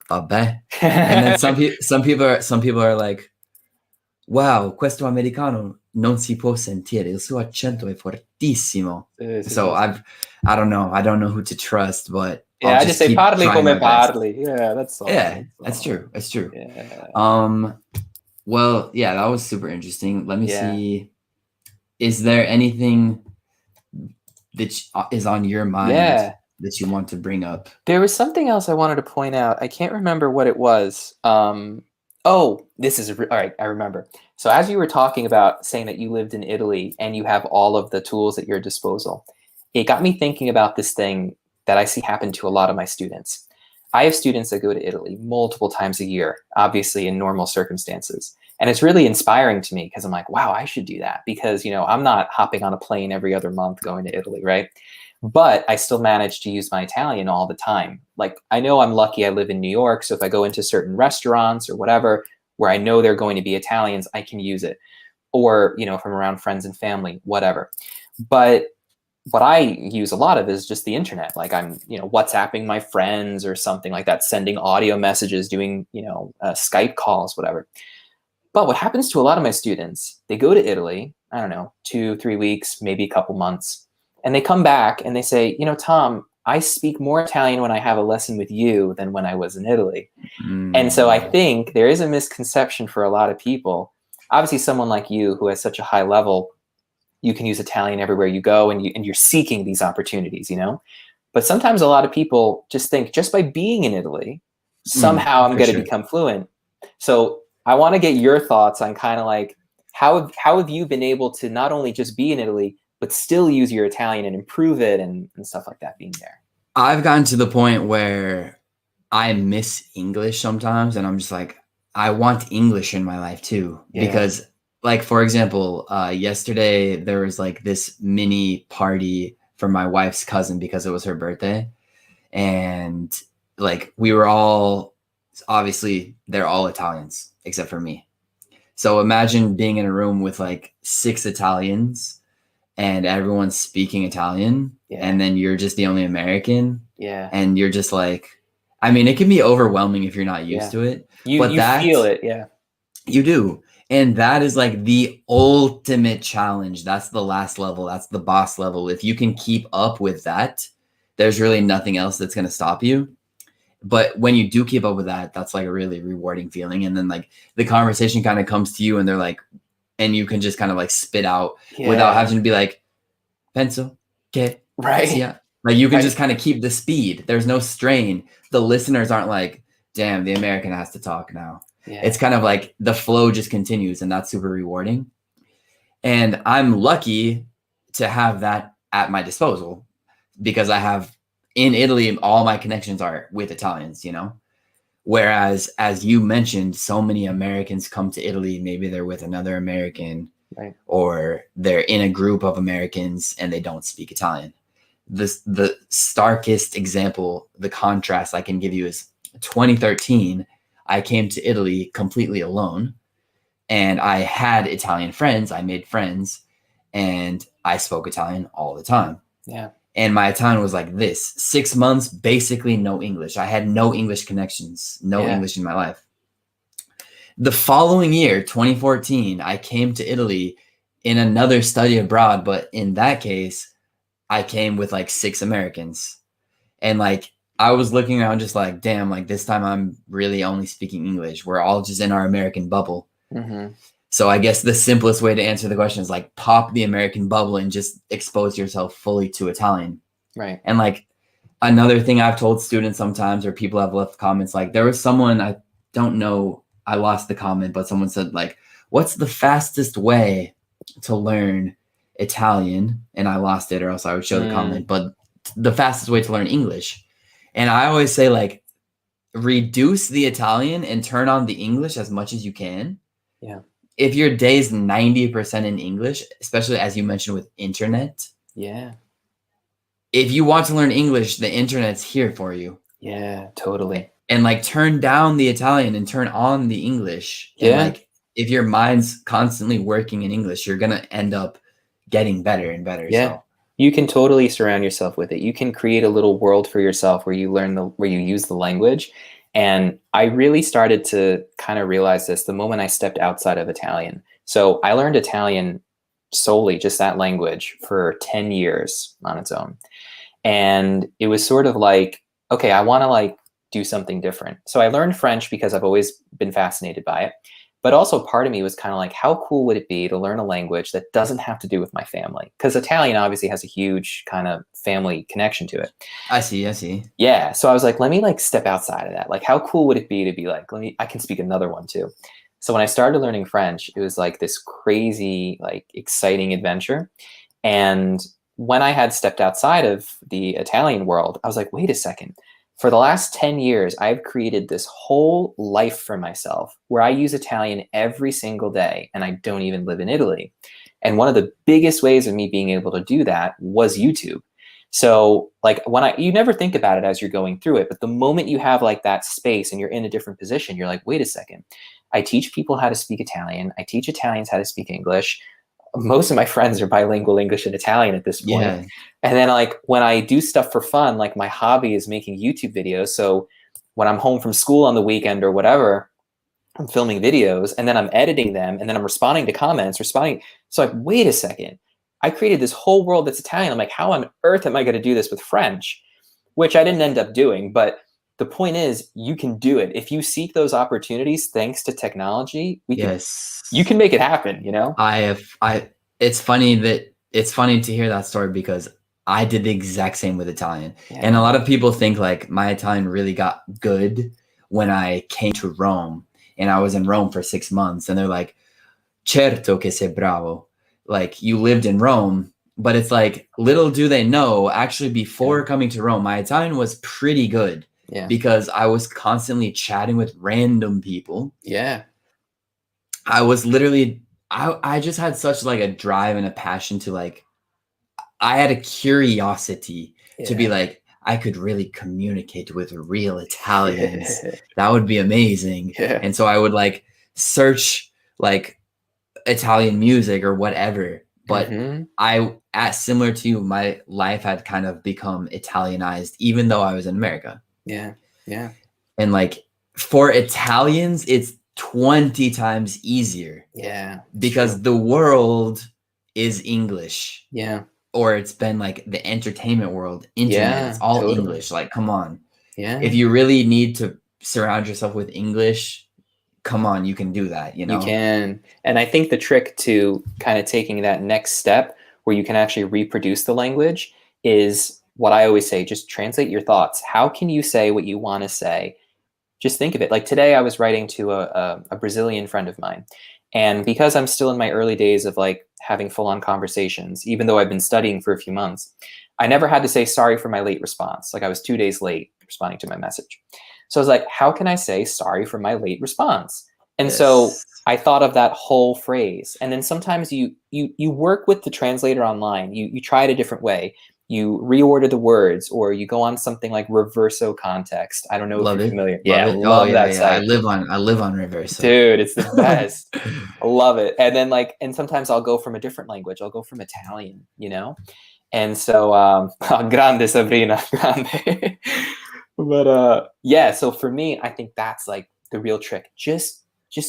Speaker 1: vabbè. And then some people are like, wow, questo americano non si può sentire. Il suo accento è fortissimo. So I don't know who to trust, but
Speaker 2: I just say parli come parli. Yeah, that's all.
Speaker 1: Yeah, that's true. That's true. Yeah. Well, yeah, that was super interesting. Let me see. Is there anything that is on your mind that you want to bring up?
Speaker 2: There was something else I wanted to point out. I can't remember what it was. This is all right. I remember. So as you were talking about saying that you lived in Italy and you have all of the tools at your disposal, it got me thinking about this thing that I see happen to a lot of my students. I have students that go to Italy multiple times a year, obviously in normal circumstances. And it's really inspiring to me because I'm like, wow, I should do that because, I'm not hopping on a plane every other month going to Italy, right? But I still manage to use my Italian all the time. Like, I know I'm lucky I live in New York. So if I go into certain restaurants or whatever, where I know they're going to be Italians, I can use it. Or, if I'm around friends and family, whatever. But what I use a lot of is just the internet. Like I'm, WhatsApping my friends or something like that, sending audio messages, doing, Skype calls, whatever. But what happens to a lot of my students, they go to Italy, I don't know, 2-3 weeks, maybe a couple months, and they come back and they say, Tom, I speak more Italian when I have a lesson with you than when I was in Italy. And so I think there is a misconception for a lot of people. Obviously, someone like you who has such a high level, you can use Italian everywhere you go, and you're seeking these opportunities, But sometimes a lot of people just think just by being in Italy, somehow I'm going to become fluent. So I want to get your thoughts on kind of like how have you been able to not only just be in Italy, but still use your Italian and improve it and stuff like that being there?
Speaker 1: I've gotten to the point where I miss English sometimes, and I'm just like, I want English in my life too.
Speaker 2: Yeah.
Speaker 1: Because, like, for example, yesterday there was like this mini party for my wife's cousin because it was her birthday. And like, we were all, obviously, they're all Italians except for me. So imagine being in a room with like 6 Italians and everyone's speaking Italian, and then you're just the only American.
Speaker 2: Yeah.
Speaker 1: And you're just like, I mean, it can be overwhelming if you're not used to it.
Speaker 2: But you feel it, yeah.
Speaker 1: You do. And that is like the ultimate challenge. That's the last level. That's the boss level. If you can keep up with that, there's really nothing else that's going to stop you. But when you do keep up with that, that's like a really rewarding feeling. And then like the conversation kind of comes to you and they're like, and you can just kind of like spit out without having to be like, pencil, okay,
Speaker 2: right?
Speaker 1: Yeah. Like you can just kind of keep the speed. There's no strain. The listeners aren't like, damn, the American has to talk now. Yeah. It's kind of like the flow just continues, and that's super rewarding. And I'm lucky to have that at my disposal because I have in Italy, all my connections are with Italians, Whereas, as you mentioned, so many Americans come to Italy. Maybe they're with another American,
Speaker 2: right,
Speaker 1: or they're in a group of Americans and they don't speak Italian. The starkest example, the contrast I can give you is 2013. I came to Italy completely alone, and I had Italian friends. I made friends, and I spoke Italian all the time.
Speaker 2: Yeah.
Speaker 1: And my Italian was like this. 6 months, basically no English. I had no English connections, no English in my life. The following year, 2014, I came to Italy in another study abroad. But in that case, I came with like 6 Americans. And like, I was looking around just like, damn, like this time I'm really only speaking English. We're all just in our American bubble.
Speaker 2: Mm-hmm.
Speaker 1: So I guess the simplest way to answer the question is like pop the American bubble and just expose yourself fully to Italian.
Speaker 2: Right.
Speaker 1: And like another thing I've told students sometimes, or people have left comments, like there was someone, I don't know, I lost the comment, but someone said like, what's the fastest way to learn Italian? And I lost it, or else I would show the comment, but the fastest way to learn English. And I always say like, reduce the Italian and turn on the English as much as you can.
Speaker 2: Yeah.
Speaker 1: If your day is 90% in English, especially as you mentioned with internet.
Speaker 2: Yeah.
Speaker 1: If you want to learn English, the internet's here for you.
Speaker 2: Yeah, totally.
Speaker 1: And like turn down the Italian and turn on the English.
Speaker 2: Yeah.
Speaker 1: And like if your mind's constantly working in English, you're gonna end up getting better and better.
Speaker 2: Yeah.
Speaker 1: So
Speaker 2: you can totally surround yourself with it. You can create a little world for yourself where you where you use the language. And I really started to kind of realize this the moment I stepped outside of Italian. So I learned Italian solely, just that language, for 10 years on its own. And it was sort of like, okay, I want to like do something different. So I learned French because I've always been fascinated by it. But also part of me was kind of like, how cool would it be to learn a language that doesn't have to do with my family? Because Italian obviously has a huge kind of family connection to it.
Speaker 1: I see.
Speaker 2: Yeah. So I was like, let me like step outside of that. Like, how cool would it be to be like, I can speak another one too. So when I started learning French, it was like this crazy, like exciting adventure. And when I had stepped outside of the Italian world, I was like, wait a second. For the last 10 years, I've created this whole life for myself where I use Italian every single day, and I don't even live in Italy. And one of the biggest ways of me being able to do that was YouTube. So like you never think about it as you're going through it, but the moment you have like that space and you're in a different position, you're like, wait a second, I teach people how to speak Italian. I teach Italians how to speak English. Most of my friends are bilingual English and Italian at this point.
Speaker 1: Yeah.
Speaker 2: And then like when I do stuff for fun, like my hobby is making YouTube videos. So when I'm home from school on the weekend or whatever, I'm filming videos and then I'm editing them and then I'm responding to comments, So like, wait a second, I created this whole world that's Italian. I'm like, how on earth am I going to do this with French? Which I didn't end up doing. But the point is, you can do it. If you seek those opportunities, thanks to technology, you can make it happen, you know?
Speaker 1: It's funny to hear that story because I did the exact same with Italian.
Speaker 2: Yeah.
Speaker 1: And a lot of people think like my Italian really got good when I came to Rome, and I was in Rome for 6 months, and they're like, certo che sei bravo. Like, you lived in Rome, but it's like, little do they know, actually before coming to Rome, my Italian was pretty good.
Speaker 2: Yeah.
Speaker 1: Because I was constantly chatting with random people.
Speaker 2: Yeah.
Speaker 1: I was literally, I just had such like a drive and a passion to like, I had a curiosity to be like, I could really communicate with real Italians. That would be amazing.
Speaker 2: Yeah.
Speaker 1: And so I would like search like Italian music or whatever. But similar to you, my life had kind of become Italianized, even though I was in America.
Speaker 2: Yeah. Yeah.
Speaker 1: And like for Italians, it's 20 times easier.
Speaker 2: Yeah.
Speaker 1: Because the world is English.
Speaker 2: Yeah.
Speaker 1: Or it's been like the entertainment world, internet, it's all totally English. Like, come on.
Speaker 2: Yeah.
Speaker 1: If you really need to surround yourself with English, come on, you can do that, you know?
Speaker 2: You can. And I think the trick to kind of taking that next step where you can actually reproduce the language is what I always say, just translate your thoughts. How can you say what you want to say? Just think of it. Like today I was writing to a Brazilian friend of mine. And because I'm still in my early days of like having full-on conversations, even though I've been studying for a few months, I never had to say sorry for my late response. Like I was 2 days late responding to my message. So I was like, how can I say sorry for my late response? And so I thought of that whole phrase. And then sometimes you work with the translator online. You try it a different way. You reorder the words, or you go on something like Reverso Context. I don't know if you're familiar. Love that site.
Speaker 1: I live on Reverso.
Speaker 2: Dude, it's the best. I love it. And then and sometimes I'll go from a different language. I'll go from Italian, you know? And so, grande Sabrina, grande. But yeah, so for me, I think that's like the real trick. Just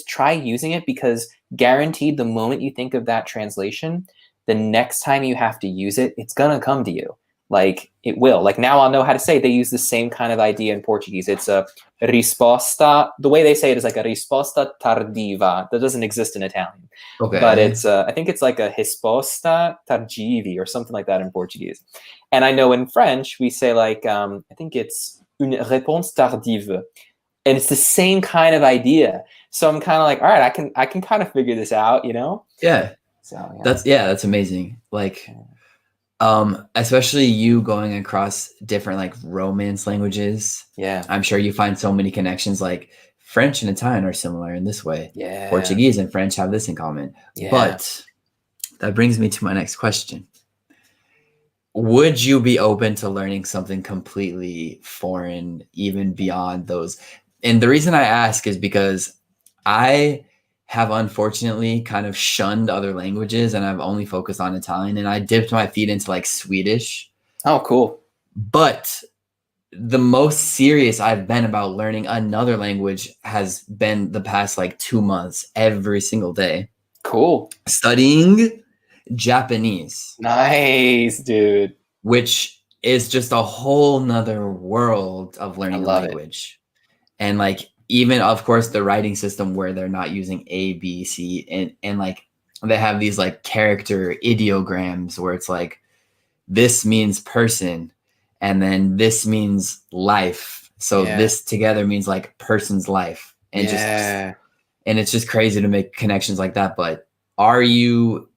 Speaker 2: try using it, because guaranteed the moment you think of that translation, the next time you have to use it, it's going to come to you. Like it will. Like now I'll know how to say it. They use the same kind of idea in Portuguese. It's a risposta. The way they say it is like a risposta tardiva. That doesn't exist in Italian.
Speaker 1: Okay.
Speaker 2: But it's I think it's like a risposta tardivi or something like that in Portuguese. And I know in French we say like I think it's une réponse tardive. And it's the same kind of idea. So I'm kind of like, all right, I can kind of figure this out, you know?
Speaker 1: Yeah.
Speaker 2: So
Speaker 1: that's amazing. Like, especially you going across different like Romance languages.
Speaker 2: Yeah.
Speaker 1: I'm sure you find so many connections. Like French and Italian are similar in this way.
Speaker 2: Yeah.
Speaker 1: Portuguese and French have this in common.
Speaker 2: Yeah.
Speaker 1: But that brings me to my next question. Would you be open to learning something completely foreign, even beyond those? And the reason I ask is because I have unfortunately kind of shunned other languages, and I've only focused on Italian, and I dipped my feet into like Swedish.
Speaker 2: Oh, cool.
Speaker 1: But the most serious I've been about learning another language has been the past like 2 months, every single day.
Speaker 2: Cool.
Speaker 1: Studying Japanese.
Speaker 2: Nice, dude.
Speaker 1: Which is just a whole nother world of learning a language. And like, even of course the writing system where they're not using A, B, C, and like they have these like character ideograms where it's like, this means person, and then this means life. So this together means like person's life. And and it's just crazy to make connections like that. But are you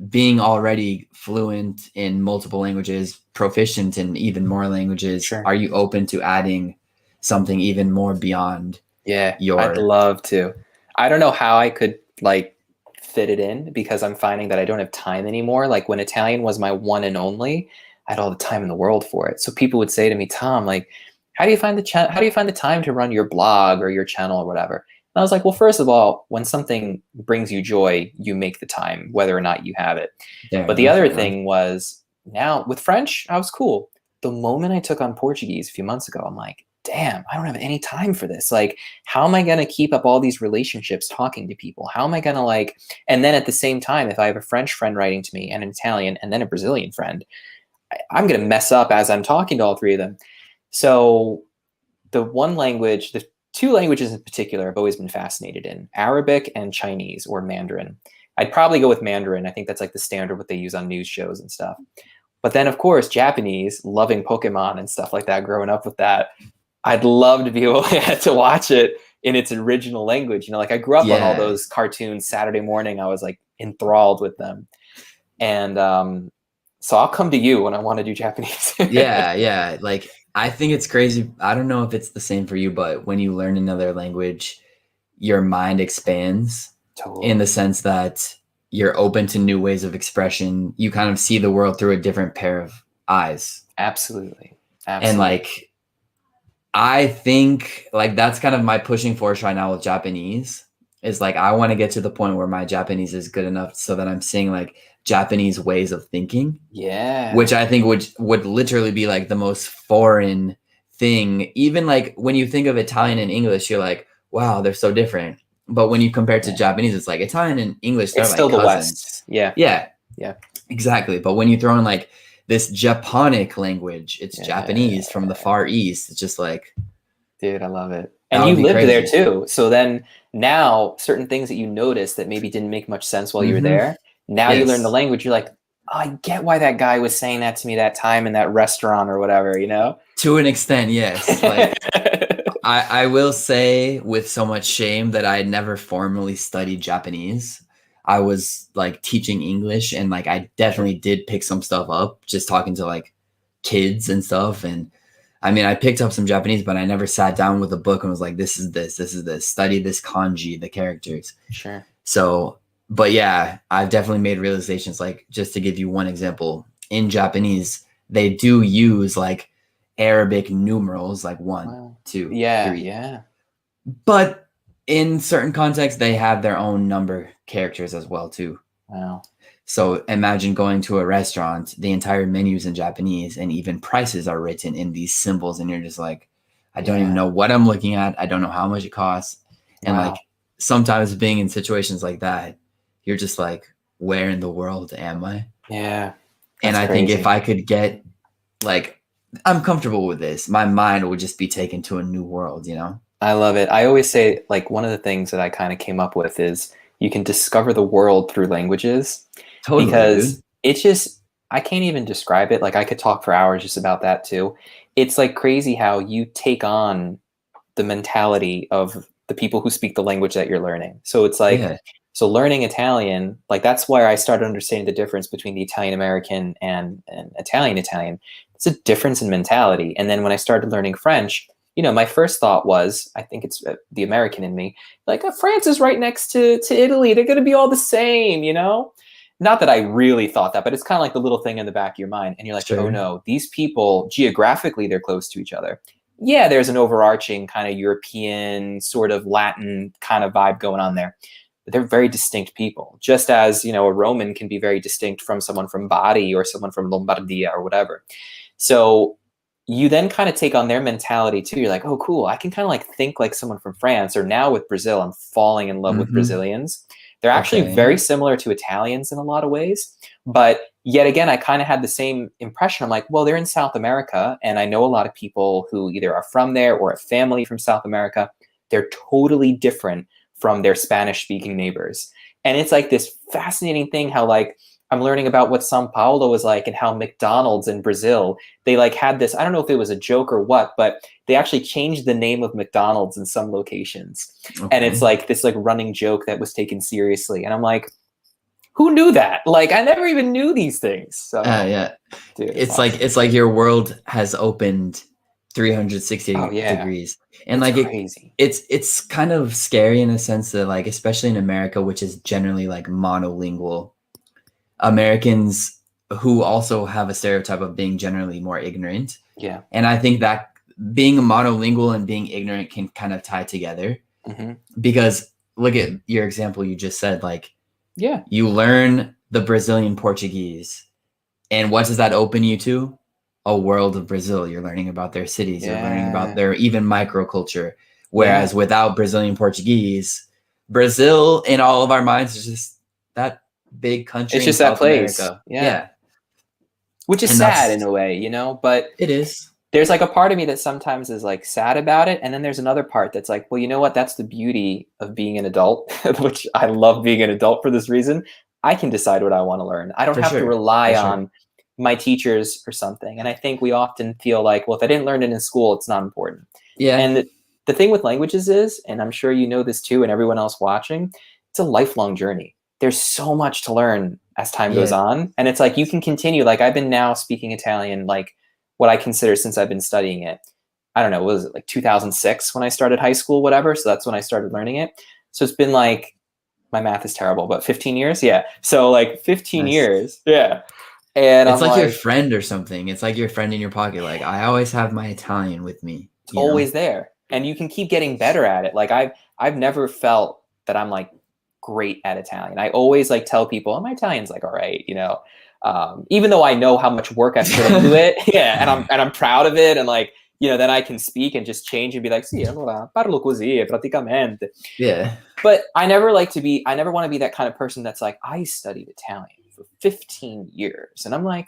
Speaker 1: being already fluent in multiple languages, proficient in even more languages,
Speaker 2: Sure.
Speaker 1: are you open to adding something even more beyond
Speaker 2: Yeah, I'd
Speaker 1: your
Speaker 2: love to. I don't know how I could like fit it in because I'm finding that I don't have time anymore. Like when Italian was my one and only, I had all the time in the world for it. So people would say to me, Tom, like, how do you find how do you find the time to run your blog or your channel or whatever? And I was like, well, first of all, when something brings you joy, you make the time, whether or not you have it.
Speaker 1: there?
Speaker 2: But the
Speaker 1: That's
Speaker 2: other
Speaker 1: fair enough.
Speaker 2: thing was now with French, I was cool. The moment I took on Portuguese a few months ago, I'm like, damn, I don't have any time for this. Like, how am I going to keep up all these relationships talking to people? How am I going to like, and then at the same time, if I have a French friend writing to me and an Italian and then a Brazilian friend, I'm going to mess up as I'm talking to all three of them. So the one language, the two languages in particular, I've always been fascinated in Arabic and Chinese or Mandarin. I'd probably go with Mandarin. I think that's like the standard what they use on news shows and stuff. But then, of course, Japanese, loving Pokemon and stuff like that, growing up with that. I'd love to be able to watch it in its original language. You know, like I grew up on all
Speaker 1: Yeah.
Speaker 2: those cartoons Saturday morning. I was like enthralled with them. And so I'll come to you when I want to do Japanese.
Speaker 1: Yeah. Like I think it's crazy. I don't know if it's the same for you, but when you learn another language, your mind expands in the
Speaker 2: Totally.
Speaker 1: sense that you're open to new ways of expression. You kind of see the world through a different pair of eyes.
Speaker 2: Absolutely.
Speaker 1: And
Speaker 2: Absolutely.
Speaker 1: like I think like that's kind of my pushing force right now with Japanese is like I want to get to the point where my Japanese is good enough so that I'm seeing like Japanese ways of thinking,
Speaker 2: Yeah.
Speaker 1: which I think would literally be like the most foreign thing. Even like when you think of Italian and English, you're like, wow, they're so different. But when you compare it to
Speaker 2: Yeah.
Speaker 1: Japanese, it's like Italian and English, they're
Speaker 2: It's
Speaker 1: like
Speaker 2: still the
Speaker 1: cousins.
Speaker 2: West. Yeah.
Speaker 1: Yeah,
Speaker 2: Yeah.
Speaker 1: exactly. But when you throw in like this Japonic language, it's Japanese from the
Speaker 2: Yeah.
Speaker 1: Far East. It's just like
Speaker 2: Dude, I love it.
Speaker 1: that
Speaker 2: And
Speaker 1: would
Speaker 2: you
Speaker 1: be
Speaker 2: lived there
Speaker 1: crazy.
Speaker 2: too. So then now certain things that you noticed that maybe didn't make much sense while you were
Speaker 1: Mm-hmm.
Speaker 2: there, now you learn the
Speaker 1: Yes,
Speaker 2: language, you're like, oh, I get why that guy was saying that to me that time in that restaurant or whatever, you know?
Speaker 1: to an extent, yes. Like I will say with so much shame that I had never formally studied Japanese. I was like teaching English and like I
Speaker 2: Sure.
Speaker 1: definitely did pick some stuff up just talking to like kids and stuff. And I mean, I picked up some Japanese, but I never sat down with a book and was like, this is this, study this kanji, the characters.
Speaker 2: Sure.
Speaker 1: So, but yeah, I've definitely made realizations. Like, just to give you one example, in Japanese, they do use like Arabic numerals, like one,
Speaker 2: Wow.
Speaker 1: two,
Speaker 2: Yeah,
Speaker 1: three.
Speaker 2: yeah.
Speaker 1: But in certain contexts, they have their own number characters as well too.
Speaker 2: Wow.
Speaker 1: So imagine going to a restaurant, the entire menu's in Japanese, and even prices are written in these symbols, and you're just like, I don't even
Speaker 2: Yeah.
Speaker 1: know what I'm looking at. I don't know how much it costs. And
Speaker 2: Wow.
Speaker 1: like sometimes being in situations like that, you're just like, where in the world am I?
Speaker 2: Yeah.
Speaker 1: And
Speaker 2: That's
Speaker 1: I think if
Speaker 2: crazy.
Speaker 1: I could get like, I'm comfortable with this, my mind would just be taken to a new world, you know?
Speaker 2: I love it. I always say, like, one of the things that I kind of came up with is you can discover the world through languages
Speaker 1: Totally, dude.
Speaker 2: because it's just, I can't even describe it. Like, I could talk for hours just about that too. It's like crazy how you take on the mentality of the people who speak the language that you're learning. So it's like,
Speaker 1: Yeah.
Speaker 2: so learning Italian, like, that's where I started understanding the difference between the Italian American and Italian Italian. It's a difference in mentality. And then when I started learning French, you know, my first thought was, I think it's the American in me, like France is right next to Italy. They're going to be all the same, you know? Not that I really thought that, but it's kind of like the little thing in the back of your mind. And you're like, oh
Speaker 1: Sure.
Speaker 2: no, these people geographically, they're close to each other. Yeah, there's an overarching kind of European, sort of Latin kind of vibe going on there. But they're very distinct people, just as, you know, a Roman can be very distinct from someone from Bari or someone from Lombardia or whatever. So you then kind of take on their mentality too. You're like, oh, cool. I can kind of like think like someone from France, or now with Brazil, I'm falling in love with
Speaker 1: Mm-hmm.
Speaker 2: Brazilians. They're actually
Speaker 1: Okay.
Speaker 2: very similar to Italians in a lot of ways. But yet again, I kind of had the same impression. I'm like, well, they're in South America, and I know a lot of people who either are from there or a family from South America. They're totally different from their Spanish speaking neighbors. And it's like this fascinating thing how, like, I'm learning about what Sao Paulo is like and how McDonald's in Brazil, they like had this, I don't know if it was a joke or what, but they actually changed the name of McDonald's in some locations. And it's
Speaker 1: Okay.
Speaker 2: like this like running joke that was taken seriously. And I'm like, who knew that? Like, I never even knew these things. So,
Speaker 1: Yeah.
Speaker 2: dude,
Speaker 1: It's
Speaker 2: awesome.
Speaker 1: like your world has opened 360
Speaker 2: Oh yeah,
Speaker 1: degrees. And
Speaker 2: it's
Speaker 1: like
Speaker 2: crazy.
Speaker 1: it's kind of scary in a sense that, like, especially in America, which is generally like monolingual, Americans who also have a stereotype of being generally more ignorant.
Speaker 2: Yeah.
Speaker 1: And I think that being monolingual and being ignorant can kind of tie together, because look at your example you just said, like,
Speaker 2: Yeah.
Speaker 1: you learn the Brazilian Portuguese, and what does that open you to? A world of Brazil. You're learning about their cities. You're learning about their even microculture. Whereas without Brazilian Portuguese, Brazil in all of our minds is just that big country
Speaker 2: It's
Speaker 1: in
Speaker 2: just that
Speaker 1: South
Speaker 2: place.
Speaker 1: America.
Speaker 2: Yeah. Which is
Speaker 1: And
Speaker 2: sad in
Speaker 1: that's
Speaker 2: a way, you know, but
Speaker 1: it is.
Speaker 2: there's like a part of me that sometimes is like sad about it. And then there's another part that's like, well, you know what? That's the beauty of being an adult, which I love being an adult for this reason. I can decide what I want to learn. I don't
Speaker 1: For
Speaker 2: have to
Speaker 1: sure.
Speaker 2: rely
Speaker 1: For sure.
Speaker 2: on my teachers or something. And I think we often feel like, well, if I didn't learn it in school, it's not important.
Speaker 1: Yeah.
Speaker 2: And the thing with languages is, and I'm sure you know this too, and everyone else watching, it's a lifelong journey. There's so much to learn as time goes
Speaker 1: Yeah.
Speaker 2: on. And it's like you can continue. Like I've been now speaking Italian, like what I consider since I've been studying it. I don't know, what was it, like 2006 when I started high school, whatever. So that's when I started learning it. So it's been like, my math is terrible, but 15 years? Yeah. So like 15
Speaker 1: Nice.
Speaker 2: years. Yeah. And
Speaker 1: It's
Speaker 2: I'm
Speaker 1: like your
Speaker 2: like,
Speaker 1: friend or something. It's like your friend in your pocket. Like, I always have my Italian with me.
Speaker 2: it's always there. And you can keep getting better at it. Like I've never felt that I'm like great at Italian. I always like tell people, oh, my Italian's like all right, you know. Even though I know how much work I put into it, yeah, and I'm proud of it, and like, you know, then I can speak and just change and be like, sì, allora parlo così, praticamente.
Speaker 1: Yeah.
Speaker 2: But I never want to be that kind of person that's like, I studied Italian for 15 years, and I'm like,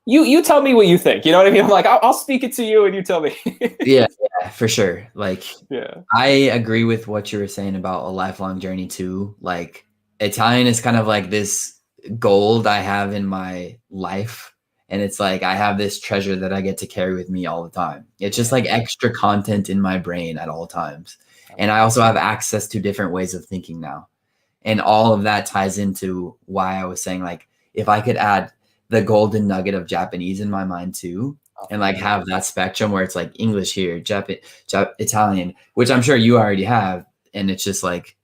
Speaker 2: you tell me what you think. You know what I mean? I'm like, I'll speak it to you, and you tell me.
Speaker 1: Yeah, for sure. Like,
Speaker 2: Yeah.
Speaker 1: I agree with what you were saying about a lifelong journey too. Like, Italian is kind of like this gold I have in my life. And it's like I have this treasure that I get to carry with me all the time. It's just like extra content in my brain at all times. And I also have access to different ways of thinking now. And all of that ties into why I was saying, like, if I could add the golden nugget of Japanese in my mind too, and like have that spectrum where it's like English here, Italian, which I'm sure you already have, and it's just like,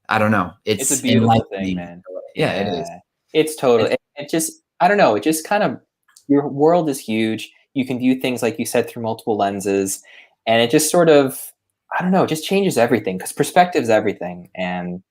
Speaker 1: I don't know,
Speaker 2: It's a
Speaker 1: it's
Speaker 2: beautiful thing,
Speaker 1: enlightening.
Speaker 2: man.
Speaker 1: Yeah, it is.
Speaker 2: It's totally. It just, I don't know. It just kind of, your world is huge. You can view things like you said through multiple lenses, and it just sort of, I don't know, it just changes everything because perspective's everything. And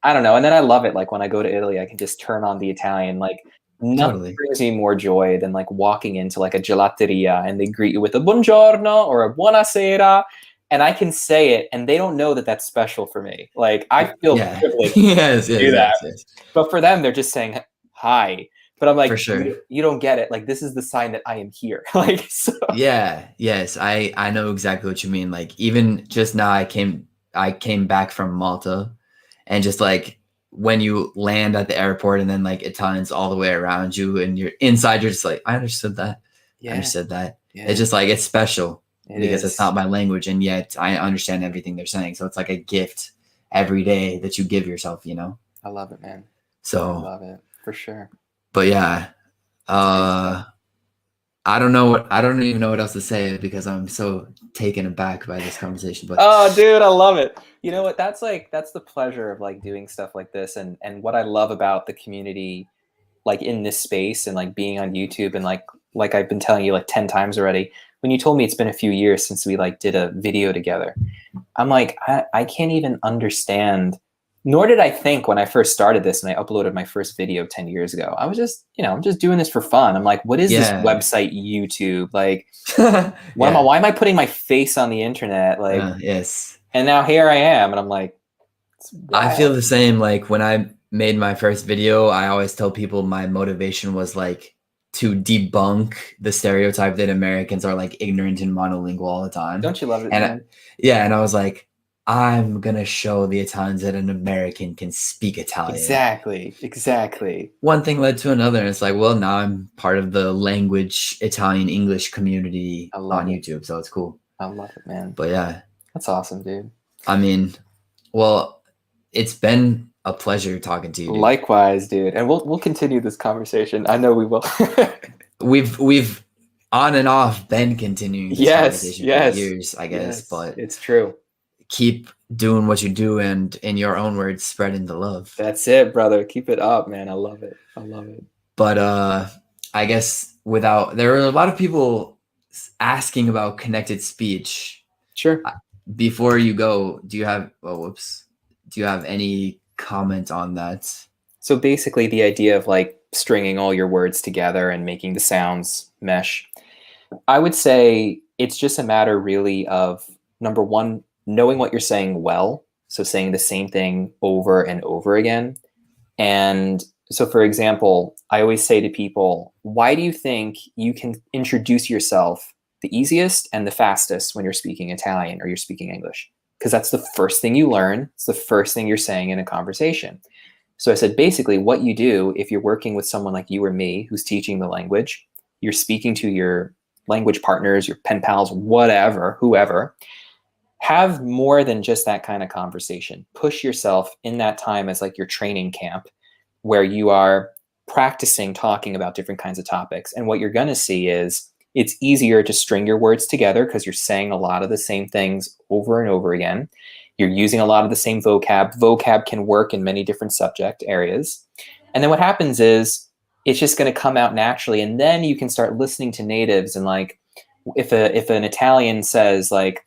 Speaker 2: I don't know. And then I love it. Like when I go to Italy, I can just turn on the Italian. Like nothing
Speaker 1: Totally.
Speaker 2: brings me more joy than like walking into like a gelateria and they greet you with a buongiorno or a buonasera, and I can say it, and they don't know that that's special for me. Like I feel privileged
Speaker 1: Yes,
Speaker 2: to do that,
Speaker 1: yes.
Speaker 2: but for them, they're just saying hi. But I'm like,
Speaker 1: For sure.
Speaker 2: you don't get it. Like this is the sign that I am here. Like so.
Speaker 1: Yeah, yes, I know exactly what you mean. Like, even just now, I came back from Malta, and just like when you land at the airport and then like Italians all the way around you and you're inside, you're just like, I understood that.
Speaker 2: Yeah.
Speaker 1: I understood that.
Speaker 2: Yeah.
Speaker 1: It's just like, it's special because
Speaker 2: is.
Speaker 1: it's not my language, and yet I understand everything they're saying. So it's like a gift every day that you give yourself, you know?
Speaker 2: I love it, man.
Speaker 1: So
Speaker 2: I love it for sure.
Speaker 1: But yeah, I don't even know what else to say because I'm so taken aback by this conversation. But
Speaker 2: oh, dude, I love it. You know what? That's the pleasure of like doing stuff like this, and what I love about the community, like in this space, and like being on YouTube, and like I've been telling you like 10 times already. When you told me it's been a few years since we like did a video together, I'm like, I can't even understand. Nor did I think when I first started this and I uploaded my first video 10 years ago. I was just, I'm just doing this for fun. I'm like, what is this website, YouTube? Like, why am I putting my face on the internet? Like,
Speaker 1: yes.
Speaker 2: And now here I am, and I'm like,
Speaker 1: I feel the same. Like when I made my first video, I always tell people my motivation was like to debunk the stereotype that Americans are like ignorant and monolingual all the time.
Speaker 2: Don't you love it,
Speaker 1: and
Speaker 2: man?
Speaker 1: And I was like, I'm gonna show the Italians that an American can speak Italian.
Speaker 2: Exactly.
Speaker 1: One thing led to another, and it's like, well, now I'm part of the language Italian English community on YouTube, so it's cool.
Speaker 2: I love it, man.
Speaker 1: But yeah,
Speaker 2: that's awesome, dude.
Speaker 1: I mean, well, it's been a pleasure talking to you, dude.
Speaker 2: Likewise, dude. And we'll continue this conversation. I know we will.
Speaker 1: We've on and off been continuing this conversation for years, I guess, but
Speaker 2: it's true.
Speaker 1: Keep doing what you do and, in your own words, spreading the love.
Speaker 2: That's it, brother. Keep it up, man. I love it.
Speaker 1: But I guess there were a lot of people asking about connected speech.
Speaker 2: Sure.
Speaker 1: Before you go, do you have any comment on that?
Speaker 2: So basically the idea of like stringing all your words together and making the sounds mesh. I would say it's just a matter really of, number one, knowing what you're saying well. So saying the same thing over and over again. And so, for example, I always say to people, why do you think you can introduce yourself the easiest and the fastest when you're speaking Italian or you're speaking English? Because that's the first thing you learn. It's the first thing you're saying in a conversation. So I said, basically, what you do if you're working with someone like you or me who's teaching the language, you're speaking to your language partners, your pen pals, whatever, whoever, have more than just that kind of conversation. Push yourself in that time as like your training camp where you are practicing talking about different kinds of topics. And what you're going to see is it's easier to string your words together because you're saying a lot of the same things over and over again. You're using a lot of the same vocab. Vocab can work in many different subject areas. And then what happens is it's just going to come out naturally. And then you can start listening to natives. And like, if an Italian says like,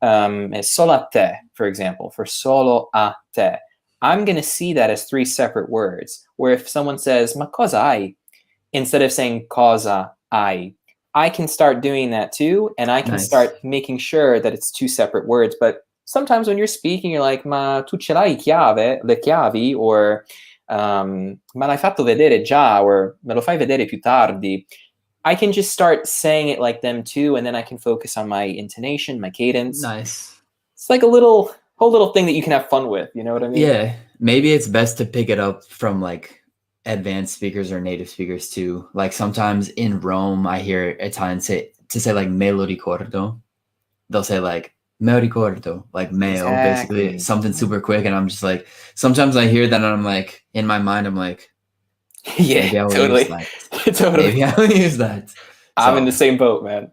Speaker 2: solo a te, for example, for solo a te, I'm going to see that as three separate words. Where if someone says, ma cosa hai, instead of saying cosa hai, I can start doing that too. And I can start making sure that it's two separate words. But sometimes when you're speaking, you're like, ma tu ce l'hai le chiavi, or ma l'hai fatto vedere già, or me lo fai vedere più tardi. I can just start saying it like them too, and then I can focus on my intonation, my cadence.
Speaker 1: Nice.
Speaker 2: It's like a whole little thing that you can have fun with. You know what I mean?
Speaker 1: Yeah. Maybe it's best to pick it up from like advanced speakers or native speakers too. Like sometimes in Rome, I hear Italians say like me lo ricordo. They'll say like me lo ricordo, like meo, basically something super quick. And I'm just like, sometimes I hear that and I'm like, in my mind, I'm like,
Speaker 2: yeah,
Speaker 1: maybe I will
Speaker 2: totally.
Speaker 1: use that. Totally. Maybe I will use that.
Speaker 2: I'm in the same boat, man.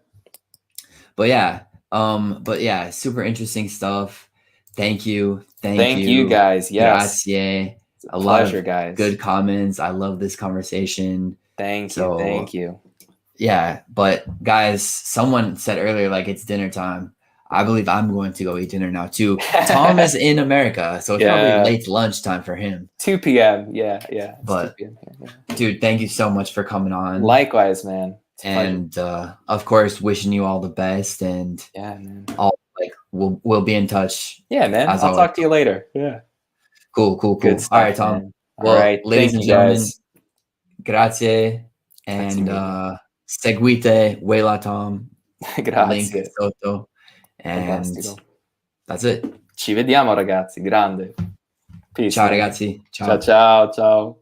Speaker 1: But yeah, super interesting stuff. Thank you.
Speaker 2: Thank you guys. Yes.
Speaker 1: Grazie.
Speaker 2: A pleasure, guys.
Speaker 1: Good comments. I love this conversation.
Speaker 2: Thank you.
Speaker 1: Yeah, but guys, someone said earlier, like, it's dinner time. I believe I'm going to go eat dinner now too. Tom is in America, so it's probably late lunchtime for him.
Speaker 2: 2 p.m. Yeah.
Speaker 1: But 2 p.m. Yeah. Dude, thank you so much for coming on.
Speaker 2: Likewise, man.
Speaker 1: And of course, wishing you all the best. And
Speaker 2: yeah, man.
Speaker 1: We'll be in touch.
Speaker 2: Yeah, man. I'll talk to you later. Yeah.
Speaker 1: Cool.
Speaker 2: Good stuff,
Speaker 1: all right, Tom.
Speaker 2: Man.
Speaker 1: Well,
Speaker 2: all right.
Speaker 1: ladies and gentlemen,
Speaker 2: guys.
Speaker 1: Grazie. And seguite Weila Tom.
Speaker 2: Grazie.
Speaker 1: Link sotto. And
Speaker 2: Fantastico.
Speaker 1: That's it.
Speaker 2: Ci vediamo, ragazzi. Grande.
Speaker 1: Peace. Ciao, ragazzi.
Speaker 2: Ciao.